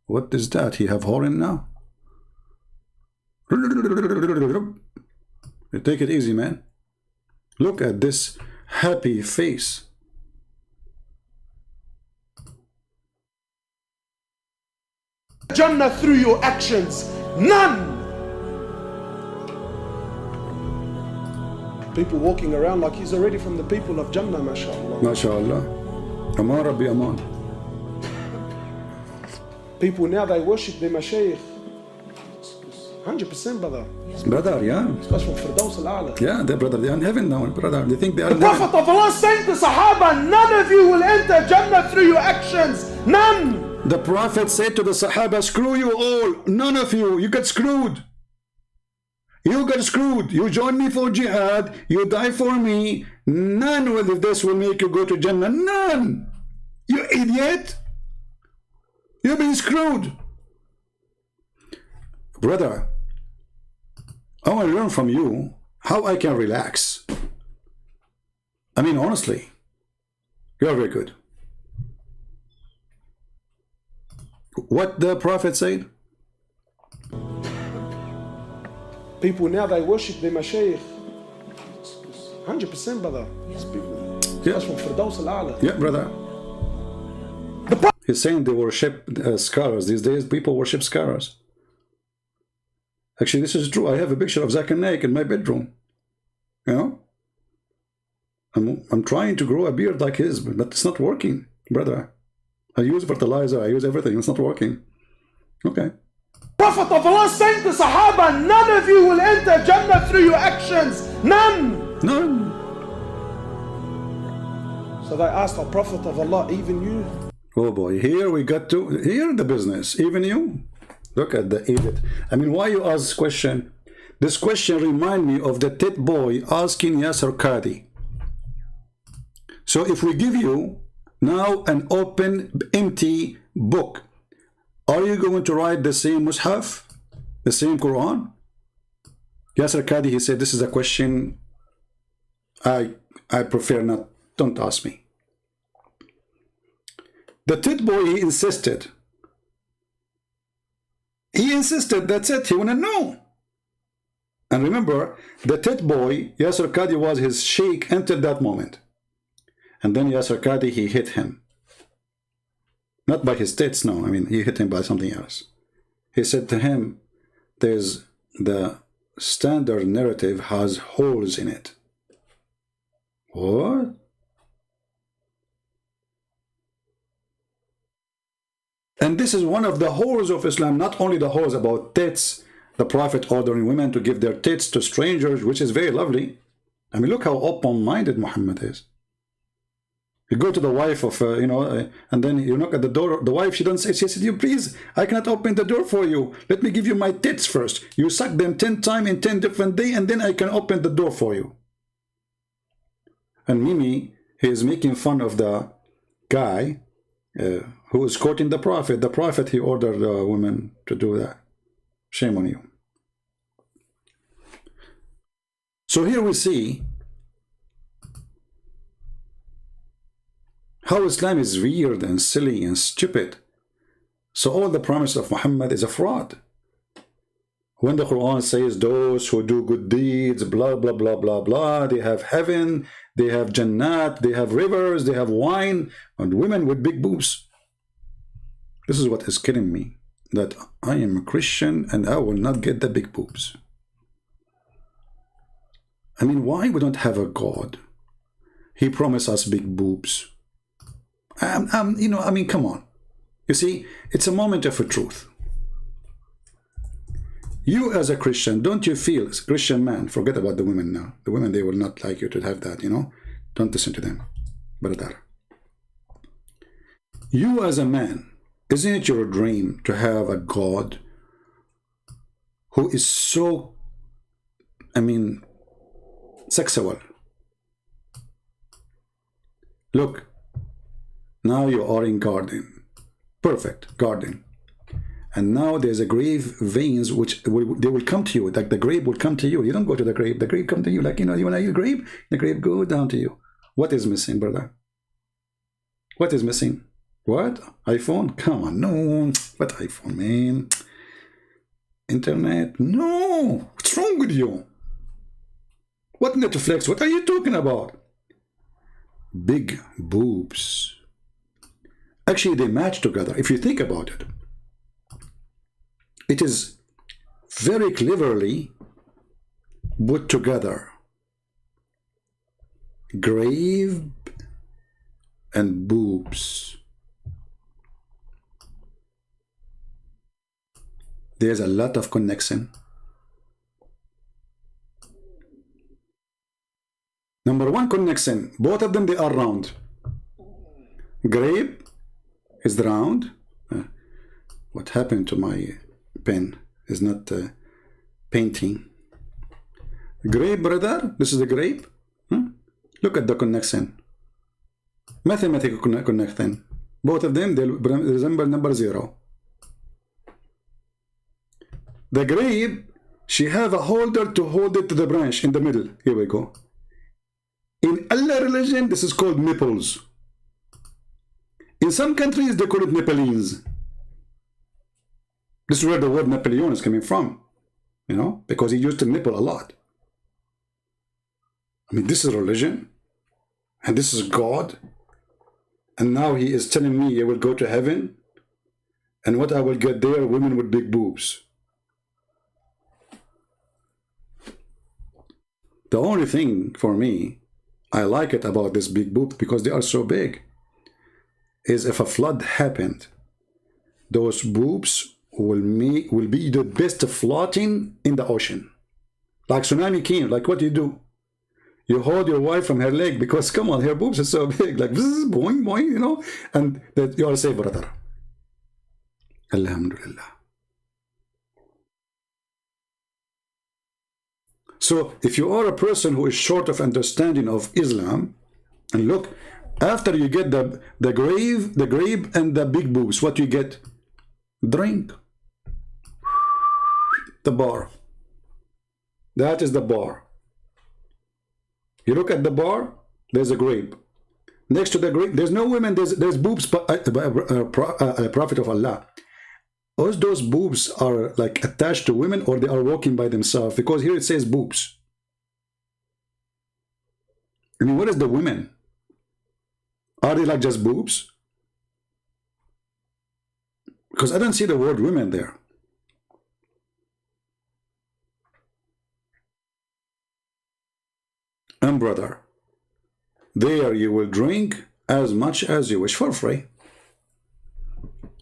What is that? He have horn now? You take it easy, man. Look at this happy face. Jannah through your actions. None. People walking around like he's already from the people of Jannah, mashallah. MashaAllah. Aman Rabbi Aman. People now, they worship their mashaykh. 100%, brother. Brother, yeah. Especially from Firdaus al-A'la. Yeah, they're brother. They're in heaven now, brother. They think they are The in heaven. Prophet of Allah saying to Sahaba, none of you will enter Jannah through your actions. None. The Prophet said to the Sahaba, screw you all. None of you. You get screwed. You got screwed. You join me for jihad. You die for me. None of this will make you go to Jannah. None. You idiot. You've been screwed. Brother, I want to learn from you how I can relax. I mean, honestly, you're very good. What the Prophet said? People now, they worship their mashaykh. 100%, brother. Yeah. That's from Firdaus al-A'la. Yeah, brother. He's saying they worship scholars. These days, people worship scholars. Actually, this is true. I have a picture of Zakir Naik in my bedroom. You know? I'm trying to grow a beard like his, but it's not working, brother. I use fertilizer, I use everything. It's not working. Okay. Prophet of Allah saying to Sahaba, none of you will enter Jannah through your actions. None. None. So they asked the Prophet of Allah, even you? Oh boy, here we got to, here the business. Even you? Look at the idiot. I mean, why you ask this question? This question remind me of the tit boy asking Yasser Qadi. So if we give you now an open, empty book, are you going to write the same Mus'haf? The same Quran? Yasser Qadi, he said, this is a question I prefer not, don't ask me. The tit boy, he insisted. He insisted, that's it, he wanna know. And remember, the tit boy, Yasser Qadi was his sheikh until that moment. And then Yasser Qadi, he hit him. Not by his tits, no, I mean, he hit him by something else. He said to him, there's the standard narrative has holes in it. What? And this is one of the holes of Islam, not only the holes about tits, the Prophet ordering women to give their tits to strangers, which is very lovely. I mean, look how open-minded Muhammad is. You go to the wife of, and then you knock at the door. The wife, she doesn't say, she says, you please, I cannot open the door for you. Let me give you my tits first. You suck them 10 times in 10 different days, and then I can open the door for you. And Mimi, he is making fun of the guy who is quoting the Prophet. The Prophet, he ordered the women to do that. Shame on you. So here we see how Islam is weird and silly and stupid. So all the promise of Muhammad is a fraud. When the Quran says those who do good deeds, blah, blah, blah, blah, blah, they have heaven, they have Jannat, they have rivers, they have wine, and women with big boobs. This is what is killing me, that I am a Christian and I will not get the big boobs. I mean, why we don't have a God? He promised us big boobs. I mean, come on. You see, it's a moment of a truth. You as a Christian, don't you feel, as a Christian man, forget about the women now. The women, they will not like you to have that, Don't listen to them. Brother. You as a man, isn't it your dream to have a God who is so, sexual? Look, now you are in garden. Perfect garden. and now there's a grave veins which they will come to you, like the grave will come to you. You don't go to the grave come to you. Like, you know, you want to eat the grave go down to you. What is missing, brother? What is missing? What? iPhone? Come on, no. What iPhone, man? Internet? No. What's wrong with you? What Netflix? What are you talking about? Big boobs. Actually, they match together. If you think about it, it is very cleverly put together. Grave and boobs. There's a lot of connection. Number one connection, both of them, they are round. Grave is round. What happened to my pen is not painting. Grape, brother, this is the grape. Look at the connection. Mathematical connection. Both of them, they resemble number 0. The grape, she have a holder to hold it to the branch in the middle. Here we go. In Allah religion, this is called nipples. In some countries, they call it Nepalese. This is where the word Napoleon is coming from, you know, because he used to nipple a lot. I mean, this is religion, and this is God, and now he is telling me I will go to heaven, and what I will get there, women with big boobs. The only thing for me, I like it about this big boobs because they are so big, is if a flood happened, those boobs will be the best floating in the ocean. Like tsunami came, like what do? You hold your wife from her leg because, come on, her boobs are so big, like bzz, boing, boing, you know, and that you are safe, brother. Alhamdulillah. So if you are a person who is short of understanding of Islam, and look, after you get the grave and the big boobs, what you get? Drink. The bar. That is the bar. You look at the bar, there's a grape. Next to the grape, there's no women, there's boobs, Prophet of Allah. Those boobs are like attached to women, or they are walking by themselves, because here it says boobs. I mean, what is the women? Are they like just boobs? Because I don't see the word women there. And brother, there you will drink as much as you wish for free,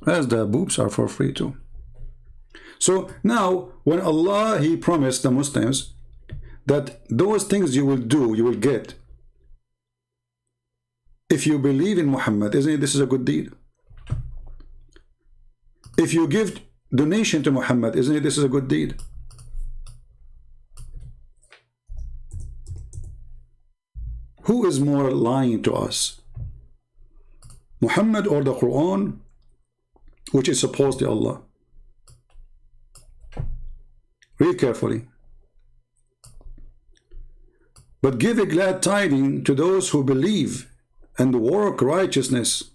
as the boobs are for free too. So now, when Allah, He promised the Muslims that those things you will do, you will get. If you believe in Muhammad, isn't it this is a good deed? If you give donation to Muhammad, isn't it this is a good deed? Who is more lying to us? Muhammad or the Quran, which is supposed to Allah? Read carefully. But give a glad tidings to those who believe and work righteousness,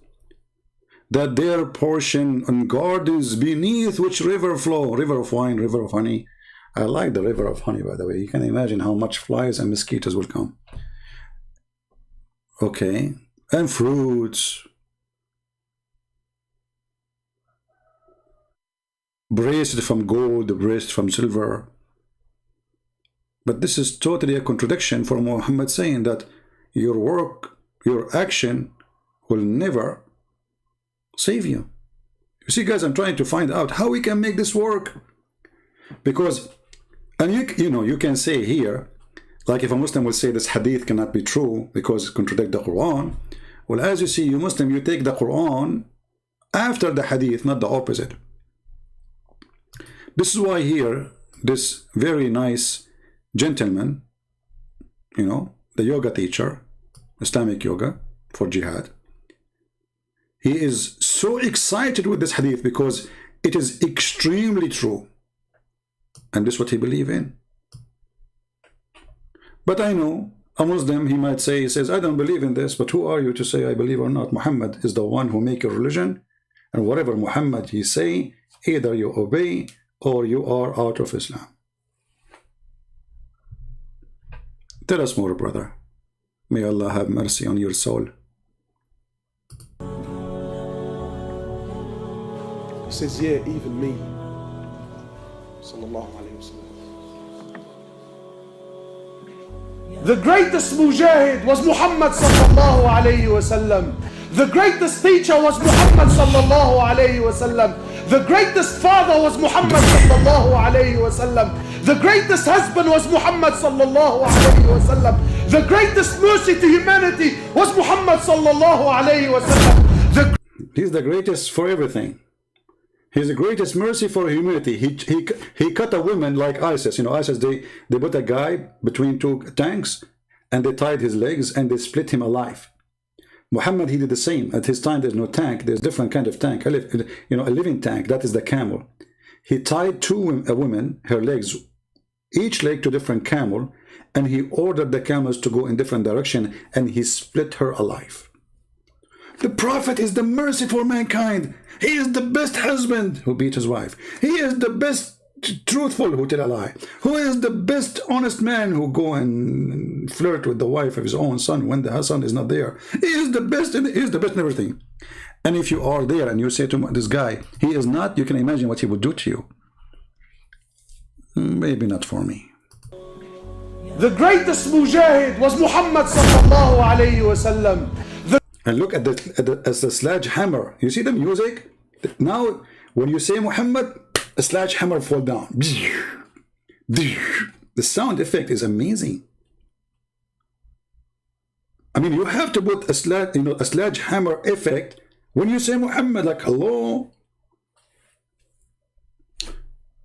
that their portion and gardens beneath which river flow, river of wine, river of honey. I like the river of honey, by the way. You can imagine how much flies and mosquitoes will come. Okay, and fruits, bracelet from gold, bracelet from silver. But this is totally a contradiction for Muhammad saying that your work, your action will never save you. You see, guys, I'm trying to find out how we can make this work. Because, and you know, you can say here, like if a Muslim will say this hadith cannot be true because it contradicts the Quran. Well, as you see, you Muslim, you take the Quran after the hadith, not the opposite. This is why here, this very nice gentleman, you know, the yoga teacher, Islamic yoga for jihad, he is so excited with this hadith because It is extremely true. And this is what he believes in. But I know a Muslim, he might say, he says, I don't believe in this, but who are you to say I believe or not? Muhammad is the one who make a religion, and whatever Muhammad he say, either you obey or you are out of Islam. Tell us more, brother. May Allah have mercy on your soul. He says, yeah, even me. Sallallahu alayhi wa sallam. The greatest mujahid was Muhammad sallallahu alayhi wa sallam. The greatest teacher was Muhammad sallallahu alayhi wa sallam. The greatest father was Muhammad sallallahu alayhi wa sallam. The greatest husband was Muhammad sallallahu alayhi wa sallam. The greatest mercy to humanity was Muhammad sallallahu alayhi wa sallam. He's the greatest for everything. He's the greatest mercy for humanity. He cut a woman like ISIS. You know, ISIS, they put a guy between two tanks and they tied his legs and they split him alive. Muhammad, he did the same. At his time, there's no tank. There's different kind of tank. A living tank. That is the camel. He tied a woman, her legs, each leg to different camel, and he ordered the camels to go in different direction, and he split her alive. The Prophet is the mercy for mankind. He is the best husband who beat his wife. He is the best truthful who tell a lie. Who is the best honest man who go and flirt with the wife of his own son when the son is not there. He is the best. He is the best in everything. And if you are there and you say to this guy, he is not, you can imagine what he would do to you. Maybe not for me. The greatest mujahid was Muhammad sallallahu alayhi wa sallam. And look at the sledgehammer. You see the music? Now, when you say Muhammad, a sledgehammer fall down. The sound effect is amazing. I mean, you have to put a sledgehammer effect when you say Muhammad, like hello.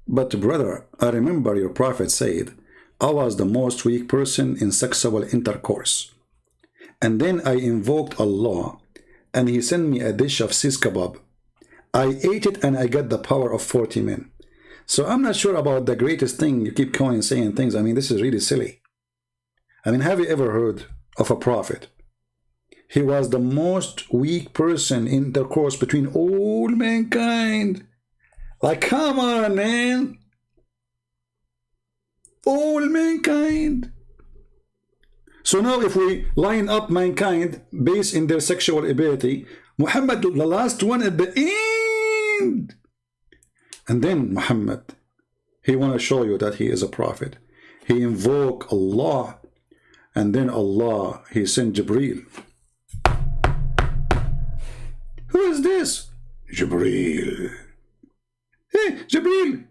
But brother, I remember your prophet said, I was the most weak person in sexual intercourse. And then I invoked Allah, and He sent me a dish of sis kebab. I ate it and I got the power of 40 men. So I'm not sure about the greatest thing. You keep going saying things. I mean, this is really silly. I mean, have you ever heard of a prophet? He was the most weak person in intercourse between all mankind. Like, come on, man. All mankind. So now if we line up mankind based in their sexual ability, Muhammad, the last one at the end. And then Muhammad, he want to show you that he is a prophet. He invoke Allah. And then Allah, he sent Jibreel. Who is this? Jibreel. Hey, Jibreel.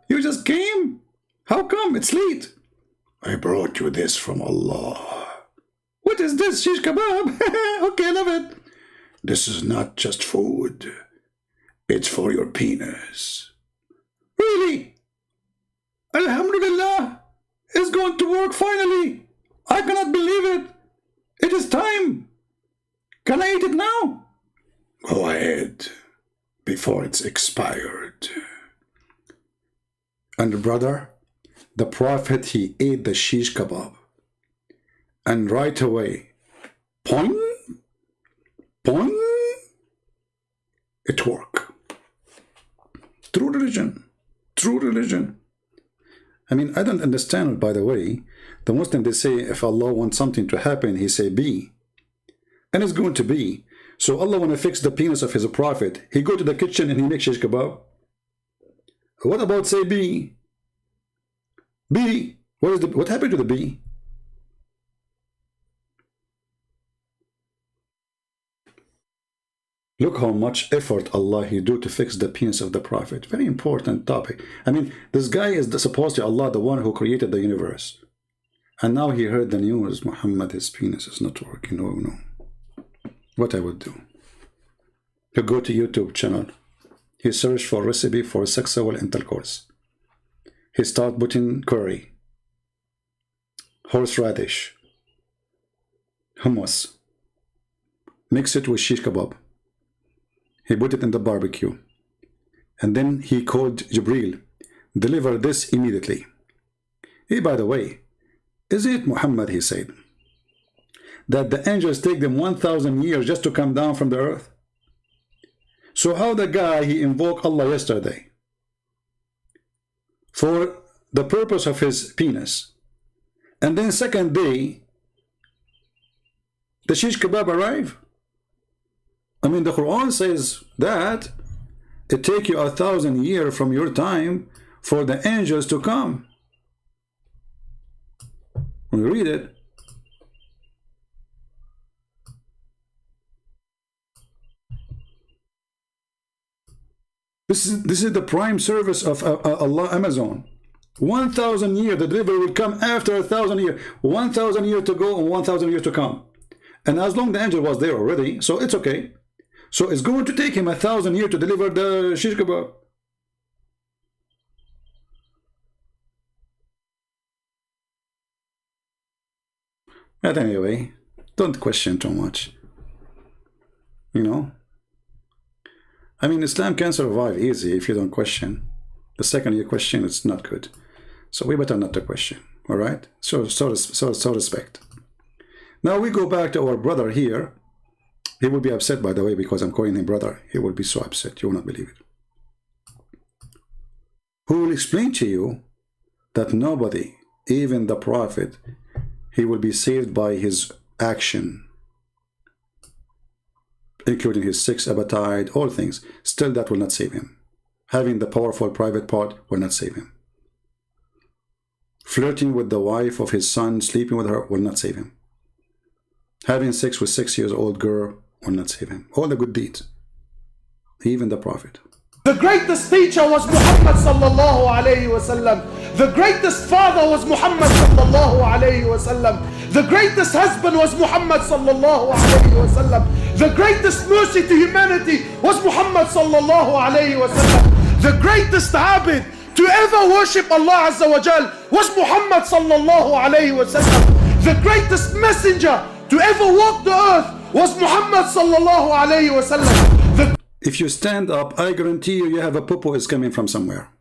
You just came? How come? It's late. I brought you this from Allah. What is this? Shish kebab? Okay, I love it. This is not just food. It's for your penis. Really? Alhamdulillah. It's going to work finally. I cannot believe it. It is time. Can I eat it now? Go ahead. Before it's expired. And brother, the Prophet, he ate the shish kebab. And right away, poing, poing, it worked. True religion. True religion. I mean, I don't understand, by the way. The Muslims, they say, if Allah wants something to happen, he say, be. And it's going to be. So Allah want to fix the penis of his prophet. He go to the kitchen and he makes shish kebab. What about say be? Be. What happened to the bee? Look how much effort Allah he do to fix the penis of the prophet. Very important topic. I mean, this guy is supposedly Allah, the one who created the universe. And now he heard the news, Muhammad, his penis is not working. No. What I would do? You go to YouTube channel. He searched for recipe for sexual intercourse. He start putting curry, horseradish, hummus. Mix it with shish kebab. He put it in the barbecue. And then he called Jibreel, deliver this immediately. Hey, by the way, isn't it Muhammad, he said, that the angels take them 1,000 years just to come down from the earth? So how the guy, he invoked Allah yesterday for the purpose of his penis, and then second day, the shish kebab arrive? I mean, the Quran says that it take you 1,000 years from your time for the angels to come. When we read it, this is the prime service of Allah, Amazon. 1,000 years, the delivery will come after 1,000 years. 1,000 years to go and 1,000 years to come. And as long as the angel was there already, so it's okay. So it's going to take him 1,000 years to deliver the shish kebab. But anyway, don't question too much. You know? I mean, Islam can survive easy if you don't question. The second you question, it's not good. So we better not to question. Alright? So respect. Now we go back to our brother here. He will be upset, by the way, because I'm calling him brother. He will be so upset. You will not believe it. Who will explain to you that nobody, even the prophet, he will be saved by his action, including his sex appetite, all things. Still, that will not save him. Having the powerful private part will not save him. Flirting with the wife of his son, sleeping with her, will not save him. Having sex with 6-year-old girl will not save him. All the good deeds, even the prophet. The greatest teacher was Muhammad sallallahu alayhi wasallam. The greatest father was Muhammad sallallahu alayhi wasallam. The greatest husband was Muhammad sallallahu alayhi wasallam. The greatest mercy to humanity was Muhammad sallallahu alayhi wasallam. The greatest abid to ever worship Allah Azza wa Jal was Muhammad sallallahu alayhi wasallam. The greatest messenger to ever walk the earth was Muhammad sallallahu alayhi wasallam. If you stand up, I guarantee you have a popo is coming from somewhere.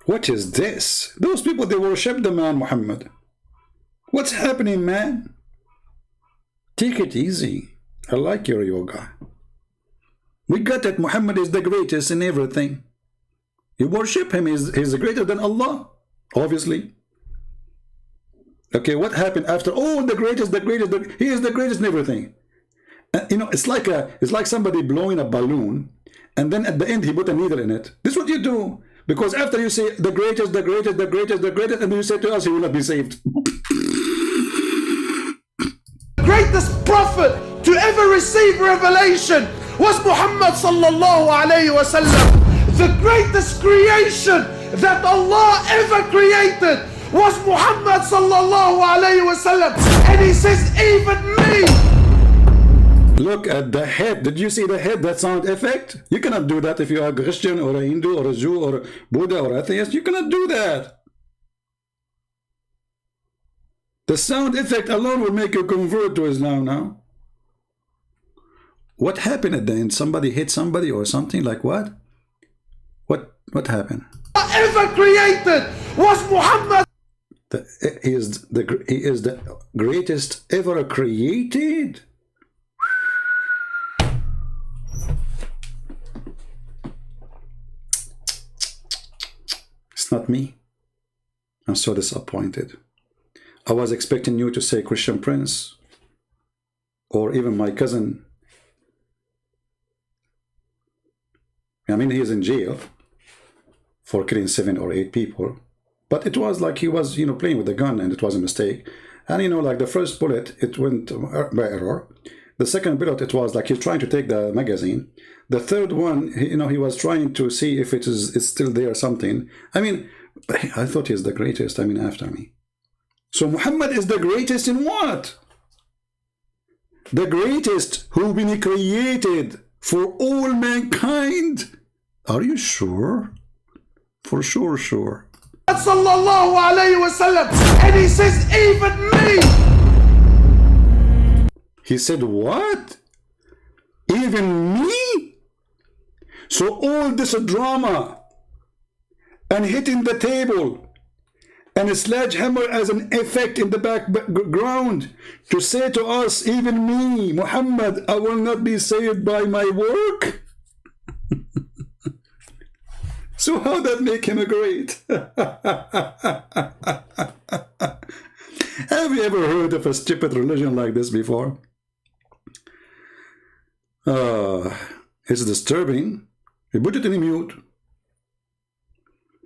What is this? Those people, they worship the man Muhammad. What's happening, man? Take it easy. I like your yoga. We got that Muhammad is the greatest in everything. You worship him, he's greater than Allah, obviously. Okay, what happened after? Oh, the greatest, he is the greatest in everything. You know, it's like somebody blowing a balloon, and then at the end he put a needle in it. This is what you do, because after you say the greatest, and then you say to us, he will not be saved. The greatest prophet to ever receive revelation was Muhammad sallallahu alayhi wasallam. The greatest creation that Allah ever created was Muhammad sallallahu alayhi wasallam, and he says, even me. Look at the head. Did you see the head? That sound effect? You cannot do that if you are a Christian or a Hindu or a Jew or a Buddha or atheist. You cannot do that. The sound effect alone will make you convert to Islam now. What happened at the end? Somebody hit somebody or something? Like what? What happened? Ever created was Muhammad. He is the greatest ever created. It's not me. I'm so disappointed. I was expecting you to say Christian Prince or even my cousin. I mean, he is in jail for killing 7 or 8 people, but it was like he was, you know, playing with a gun, and it was a mistake. And you know, like the first bullet, it went by error. The second bullet, it was like he's trying to take the magazine. The third one, you know, he was trying to see if it's still there or something. I mean, I thought he's the greatest. I mean, after me. So Muhammad is the greatest in what? The greatest who been created for all mankind. Are you sure? For sure, sure. Sallallahu alayhi wasallam, and he says, even me. He said what? Even me? So all this drama and hitting the table and a sledgehammer as an effect in the background to say to us, even me, Muhammad, I will not be saved by my work. So how that make him a great? Have you ever heard of a stupid religion like this before? It's disturbing. You put it in mute.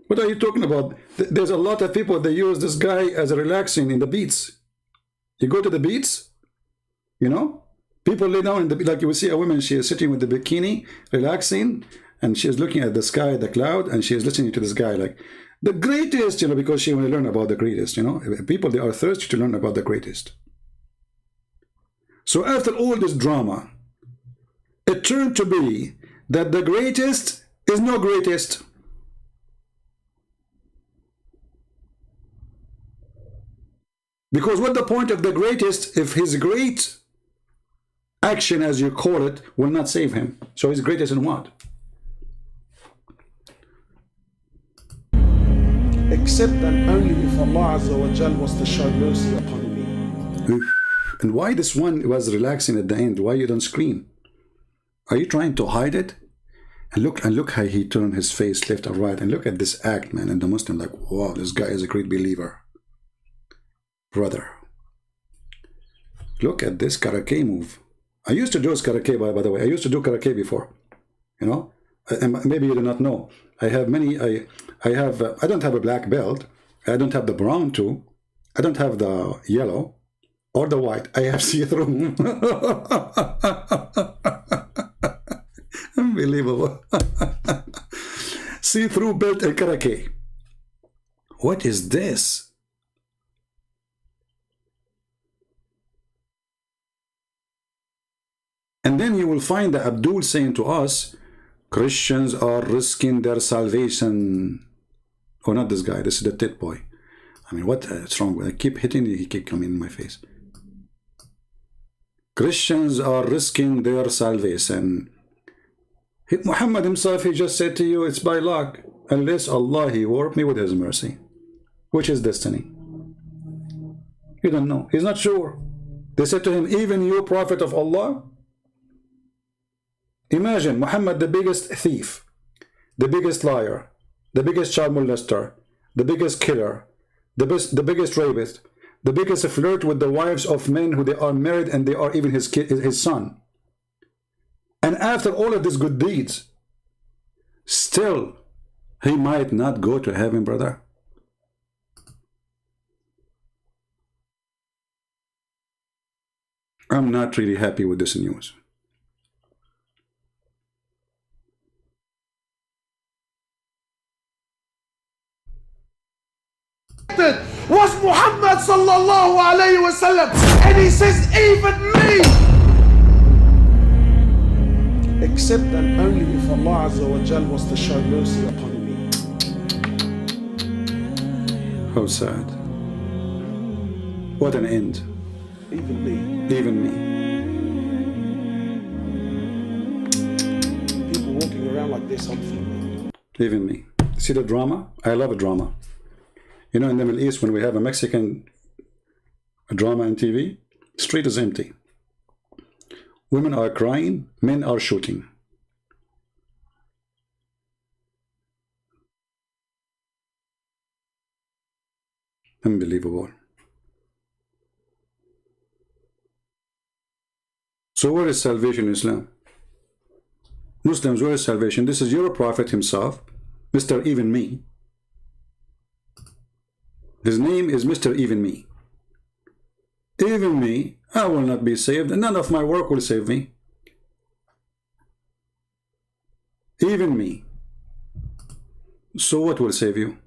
What are you talking about? There's a lot of people, they use this guy as a relaxing in the beach. You go to the beach, you know, people lay down in the, like you will see a woman, she is sitting with the bikini, relaxing, and she is looking at the sky, the cloud, and she is listening to this guy like, the greatest, you know, because she want to learn about the greatest, you know. People, they are thirsty to learn about the greatest. So after all this drama, it turned to be that the greatest is no greatest. Because what the point of the greatest if his great action, as you call it, will not save him? So he's greatest in what? Except and only if Allah Azza wa Jal was to show mercy upon me. And why this one was relaxing at the end? Why you don't scream? Are you trying to hide it? And look how he turned his face left and right. And look at this act, man. And the Muslim like, wow, this guy is a great believer. Brother, look at this karate move. I used to do karate, by the way. I used to do karate before, you know. And maybe you do not know. I have many. I don't have a black belt. I don't have the brown too. I don't have the yellow or the white. I have see-through. Unbelievable. See-through belt and karate. What is this? And then you will find that Abdul saying to us, Christians are risking their salvation. Oh, not this guy. This is the tit boy. I mean, what's wrong with it? I keep hitting it. He keep coming in my face. Christians are risking their salvation. Muhammad himself, he just said to you, it's by luck. Unless Allah, he worked me with his mercy. Which is destiny. You don't know. He's not sure. They said to him, even you, prophet of Allah? Imagine Muhammad, the biggest thief, the biggest liar, the biggest child molester, the biggest killer, the biggest rapist, the biggest flirt with the wives of men who they are married and they are even his son. And after all of these good deeds, still he might not go to heaven, brother. I'm not really happy with this news. Was Muhammad sallallahu alayhi wa sallam, and he says even me, except and only if Allah Azza wa Jal was to show mercy upon me. How sad. What an end. Even me. Even me. People walking around like this, I'm feeling. Even me. See the drama? I love a drama. You know, in the Middle East, when we have a Mexican drama on TV, street is empty. Women are crying, men are shooting. Unbelievable. So where is salvation in Islam? Muslims, where is salvation? This is your prophet himself, Mr. Even Me. His name is Mr. Even Me. Even me, I will not be saved, and none of my work will save me. Even me. So what will save you?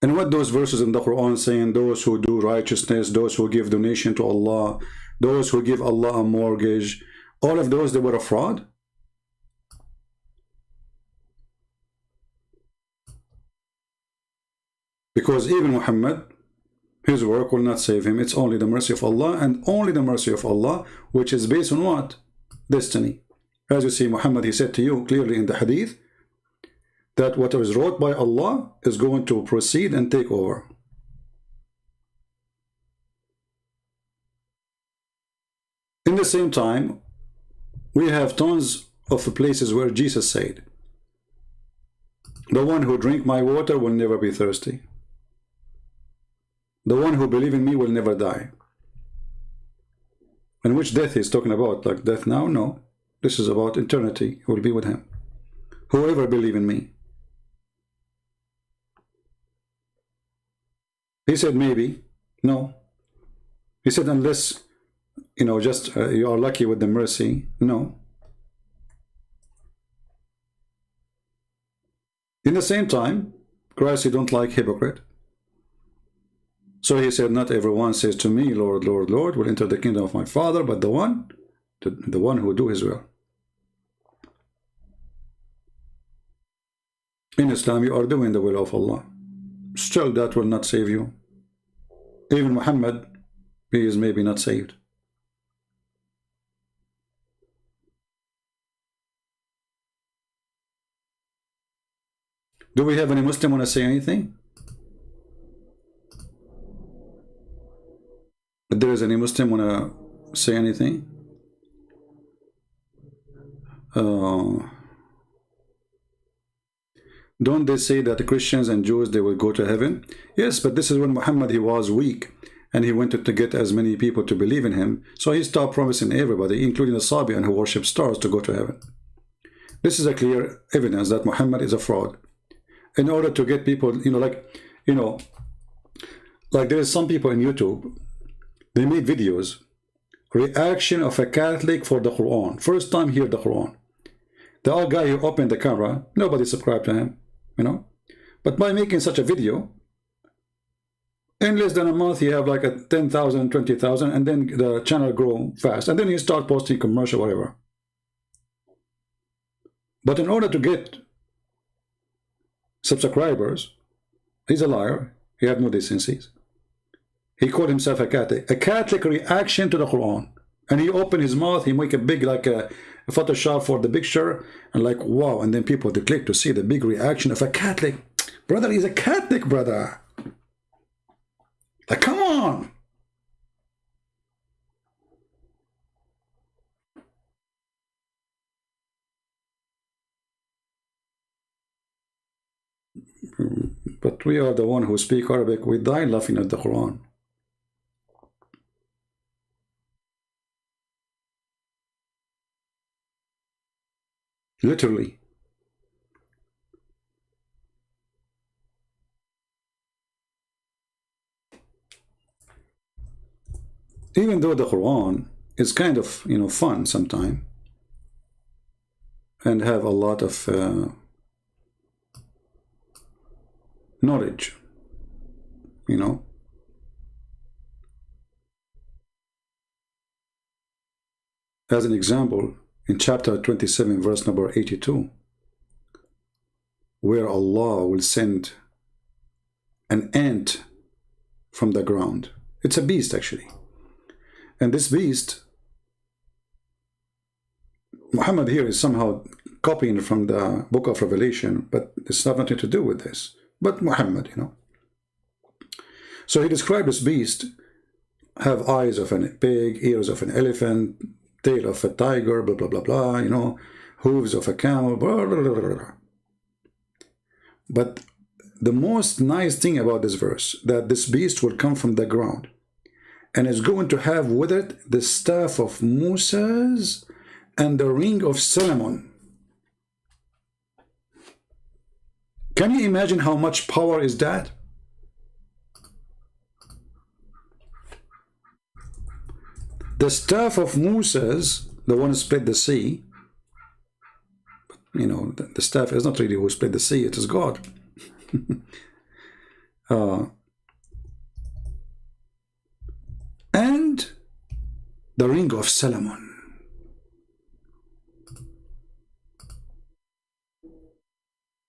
And what those verses in the Quran saying, those who do righteousness, those who give donation to Allah, those who give Allah a mortgage, all of those, they were a fraud? Because even Muhammad His work will not save him. It's only the mercy of Allah, and only the mercy of Allah, which is based on what? Destiny. As you see, Muhammad, he said to you clearly in the hadith that what is wrought by Allah is going to proceed and take over. In the same time, we have tons of places where Jesus said, the one who drink my water will never be thirsty. The one who believes in me will never die. And which death he's talking about? Like death now? No. This is about eternity. He will be with him. Whoever believes in me. He said maybe. No. He said unless, you know, just you are lucky with the mercy. No. In the same time, Christ, you don't like hypocrite. So he said, not everyone says to me, Lord, Lord, Lord, will enter the kingdom of my Father, but the one who do his will. In Islam, you are doing the will of Allah. Still, that will not save you. Even Muhammad, he is maybe not saved. Do we have any Muslim want to say anything? If there is any Muslim want to say anything? Don't they say that the Christians and Jews, they will go to heaven? Yes, but this is when Muhammad, he was weak and he wanted to get as many people to believe in him. So he stopped promising everybody, including the Sabian who worship stars, to go to heaven. This is a clear evidence that Muhammad is a fraud. In order to get people, like there is some people in YouTube, they made videos, reaction of a Catholic for the Quran. First time hear the Quran. The old guy who opened the camera, nobody subscribed to him, But by making such a video, in less than a month, you have like a 10,000, 20,000, and then the channel grow fast. And then you start posting commercial, whatever. But in order to get subscribers, he's a liar. He has no decencies. He called himself a Catholic. A Catholic reaction to the Quran. And he opened his mouth, he make a big, like a Photoshop for the picture, and like, wow. And then people, they click to see the big reaction of a Catholic. Brother, he's a Catholic, brother. Like, come on. But we are the one who speak Arabic. We die laughing at the Quran. Literally. Even though the Quran is kind of, fun sometimes, and have a lot of knowledge, As an example, in chapter 27, verse number 82, where Allah will send an ant from the ground. It's a beast, actually. And this beast, Muhammad here is somehow copying from the book of Revelation, but it's not nothing to do with this. But Muhammad, So he described this beast, have eyes of a pig, ears of an elephant, tail of a tiger, blah, blah, blah, blah, hooves of a camel, blah, blah, blah, blah, blah. But the most nice thing about this verse, that this beast will come from the ground and is going to have with it the staff of Moses and the ring of Solomon. Can you imagine how much power is that? The staff of Moses, the one who split the sea, the staff is not really who split the sea, it is God. And the ring of Solomon.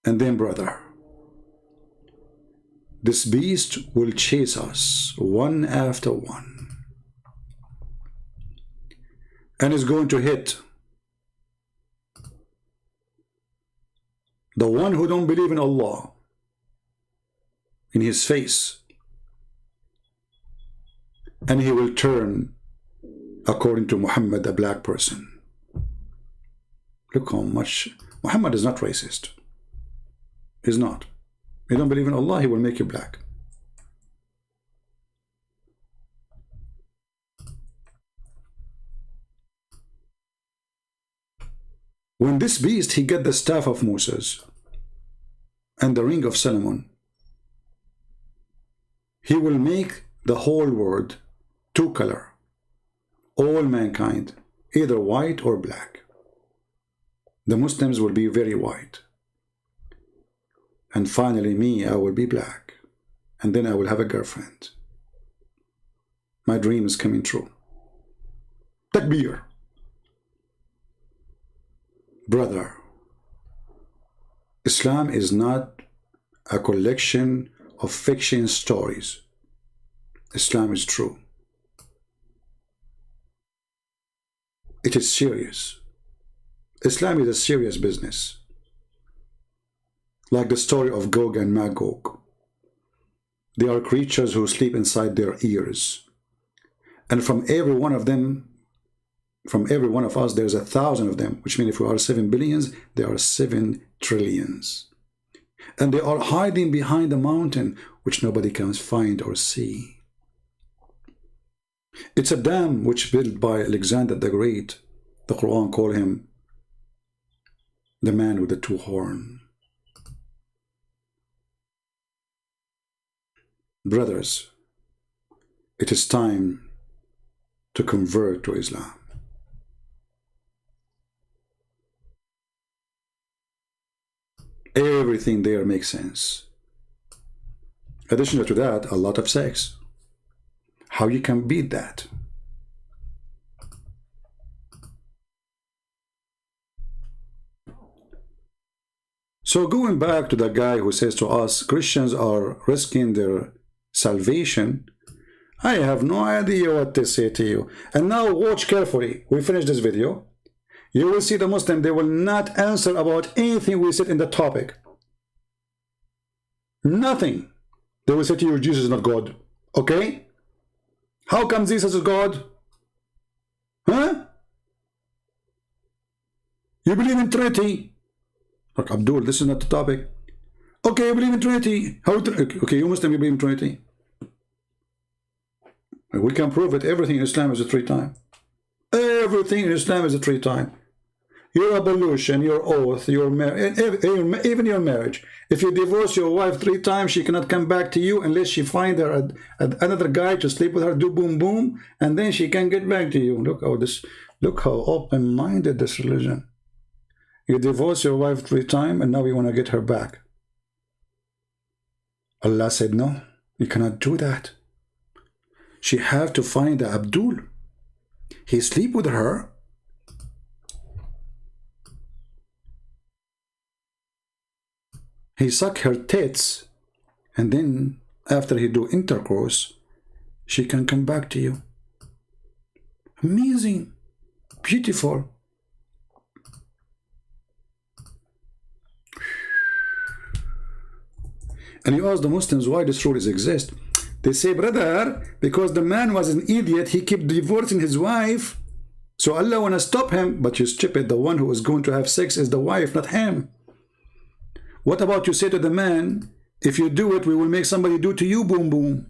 And then, brother, this beast will chase us one after one, and is going to hit the one who don't believe in Allah in his face, and he will turn, according to Muhammad, a black person. Look how much Muhammad is not racist. He's not. You don't believe in Allah, he will make you black. When this beast, he get the staff of Moses and the ring of Solomon, he will make the whole world two color, all mankind, either white or black. The Muslims will be very white. And finally me, I will be black. And then I will have a girlfriend. My dream is coming true. Takbir. Brother, Islam is not a collection of fiction stories. Islam is true. It is serious. Islam is a serious business. Like the story of Gog and Magog. They are creatures who sleep inside their ears. And from every one of them, from every one of us, there's 1,000 of them, which means if we are 7 billions, there are 7 trillions. And they are hiding behind the mountain, which nobody can find or see. It's a dam which built by Alexander the Great. The Quran called him the man with the 2 horns. Brothers, it is time to convert to Islam. Everything there makes sense. Additionally to that, a lot of sex. How you can beat that? So going back to the guy who says to us, Christians are risking their salvation, I have no idea what to say to you. And now watch carefully. We finish this video. You will see the Muslim, they will not answer about anything we said in the topic. Nothing. They will say to you, Jesus is not God. Okay? How come Jesus is God? Huh? You believe in Trinity? Look, Abdul, this is not the topic. Okay, you believe in Trinity. How? Okay, you Muslim, you believe in Trinity. We can prove it. Everything in Islam is a 3 time. Everything in Islam is a 3 time. Your ablution, your oath, your marriage, even your marriage. If you divorce your wife 3 times, she cannot come back to you unless she find her another guy to sleep with her, do boom boom, and then she can get back to you. Look how open-minded this religion. You divorce your wife 3 times, and now you want to get her back. Allah said, no, you cannot do that. She have to find the Abdul. He sleep with her. He suck her tits, and then after he do intercourse, she can come back to you. Amazing, beautiful. And you ask the Muslims why these rules exist. They say, brother, because the man was an idiot, he kept divorcing his wife, so Allah want to stop him. But you stupid, the one who is going to have sex is the wife, not him. What about you say to the man, if you do it, we will make somebody do to you, boom boom.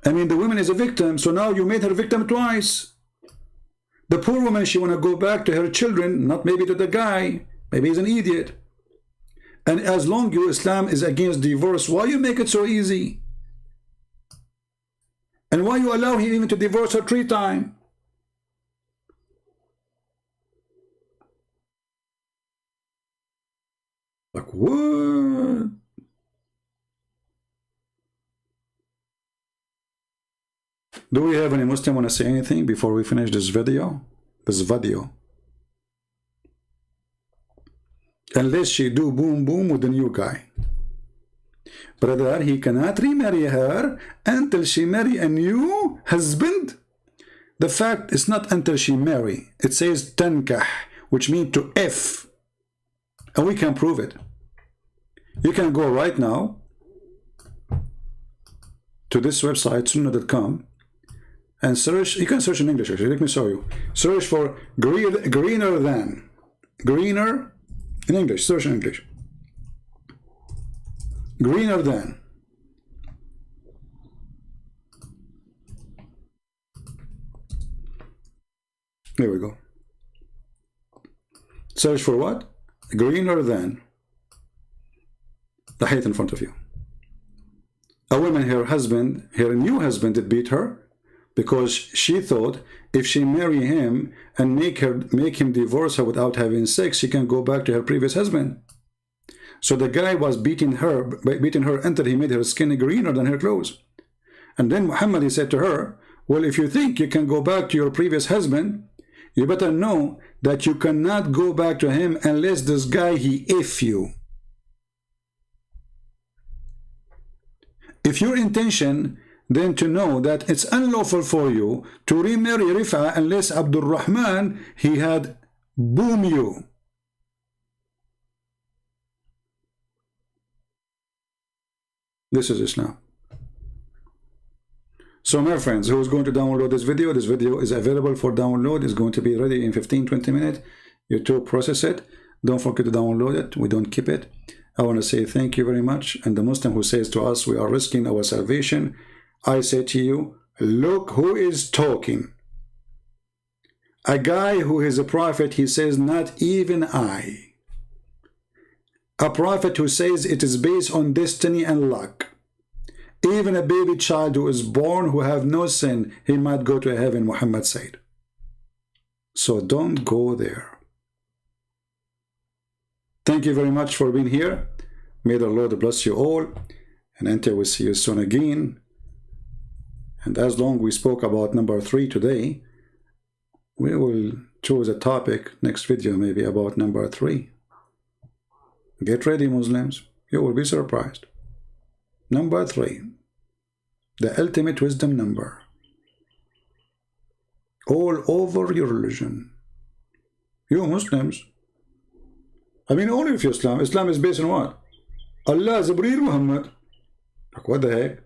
I mean, the woman is a victim, so now you made her victim twice. The poor woman, she want to go back to her children, not maybe to the guy. Maybe he's an idiot. And as long as Islam is against divorce, why you make it so easy? And why you allow him even to divorce her 3 times? Like, what? Do we have any Muslim want to say anything before we finish this video? Unless she do boom boom with the new guy. Brother, he cannot remarry her until she marry a new husband. The fact is not until she marry. It says tankah, which means to F. And we can prove it. You can go right now to this website, sunnah.com, and search. You can search in English, actually. Let me show you. Search for greener than. Greener in English. Search in English. Greener than. There we go. Search for what? Greener than. The height in front of you. A woman, her husband, her new husband, did beat her because she thought if she marry him and make him divorce her without having sex, she can go back to her previous husband. So the guy was beating her until he made her skin greener than her clothes. And then Muhammad, he said to her, well, if you think you can go back to your previous husband, you better know that you cannot go back to him unless this guy, he F you. If your intention then to know that it's unlawful for you to remarry Rifa unless Abdul Rahman, he had boom you. This is Islam. So my friends, who is going to download this video is available for download. It's going to be ready in 15-20 minutes. YouTube process it. Don't forget to download it. We don't keep it. I want to say thank you very much. And the Muslim who says to us, we are risking our salvation, I say to you, look who is talking. A guy who is a prophet, he says, not even I. A prophet who says it is based on destiny and luck. Even a baby child who is born who have no sin, he might go to heaven, Muhammad said. So don't go there. Thank you very much for being here. May the Lord bless you all. And until we see you soon again. And as long we spoke about number 3 today, we will choose a topic next video maybe about number 3. Get ready, Muslims. You will be surprised. Number 3. The ultimate wisdom number. All over your religion. You Muslims. I mean, only if Islam. Islam is based on what? Allah, Jibreel, Muhammad. Like, what the heck?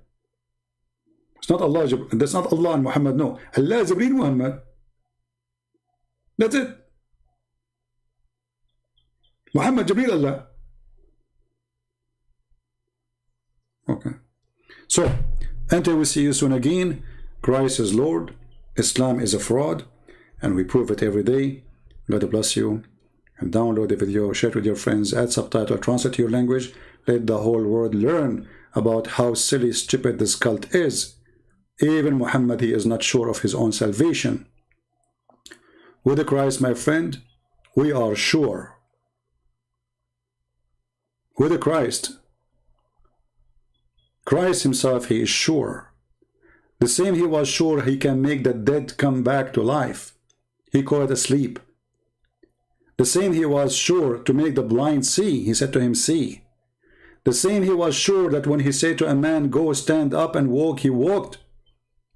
It's not Allah. That's not Allah and Muhammad. No. Allah, Jibreel, Muhammad. That's it. Muhammad, Jibreel, Allah. Okay. So, until we see you soon again, Christ is Lord, Islam is a fraud, and we prove it every day. God bless you. And download the video, share it with your friends, add subtitle, translate to your language. Let the whole world learn about how silly, stupid this cult is. Even Muhammad, he is not sure of his own salvation. With Christ, my friend, we are sure. With Christ himself, he is sure. The same he was sure he can make the dead come back to life. He called it asleep. The same he was sure to make the blind see. He said to him, see. The same he was sure that when he said to a man, go stand up and walk, he walked.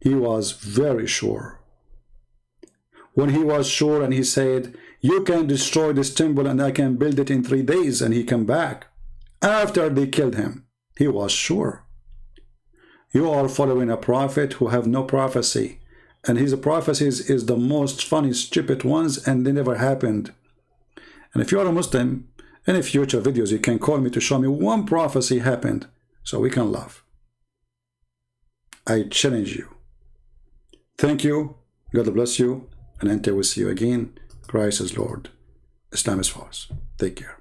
He was very sure. When he was sure and he said, you can destroy this temple and I can build it in 3 days, and he came back. After they killed him, he was sure. You are following a prophet who have no prophecy, and his prophecies is the most funny, stupid ones, and they never happened. And if you are a Muslim, in the future videos, you can call me to show me one prophecy happened, so we can laugh. I challenge you. Thank you. God bless you. And until we see you again, Christ is Lord. Islam is false. Take care.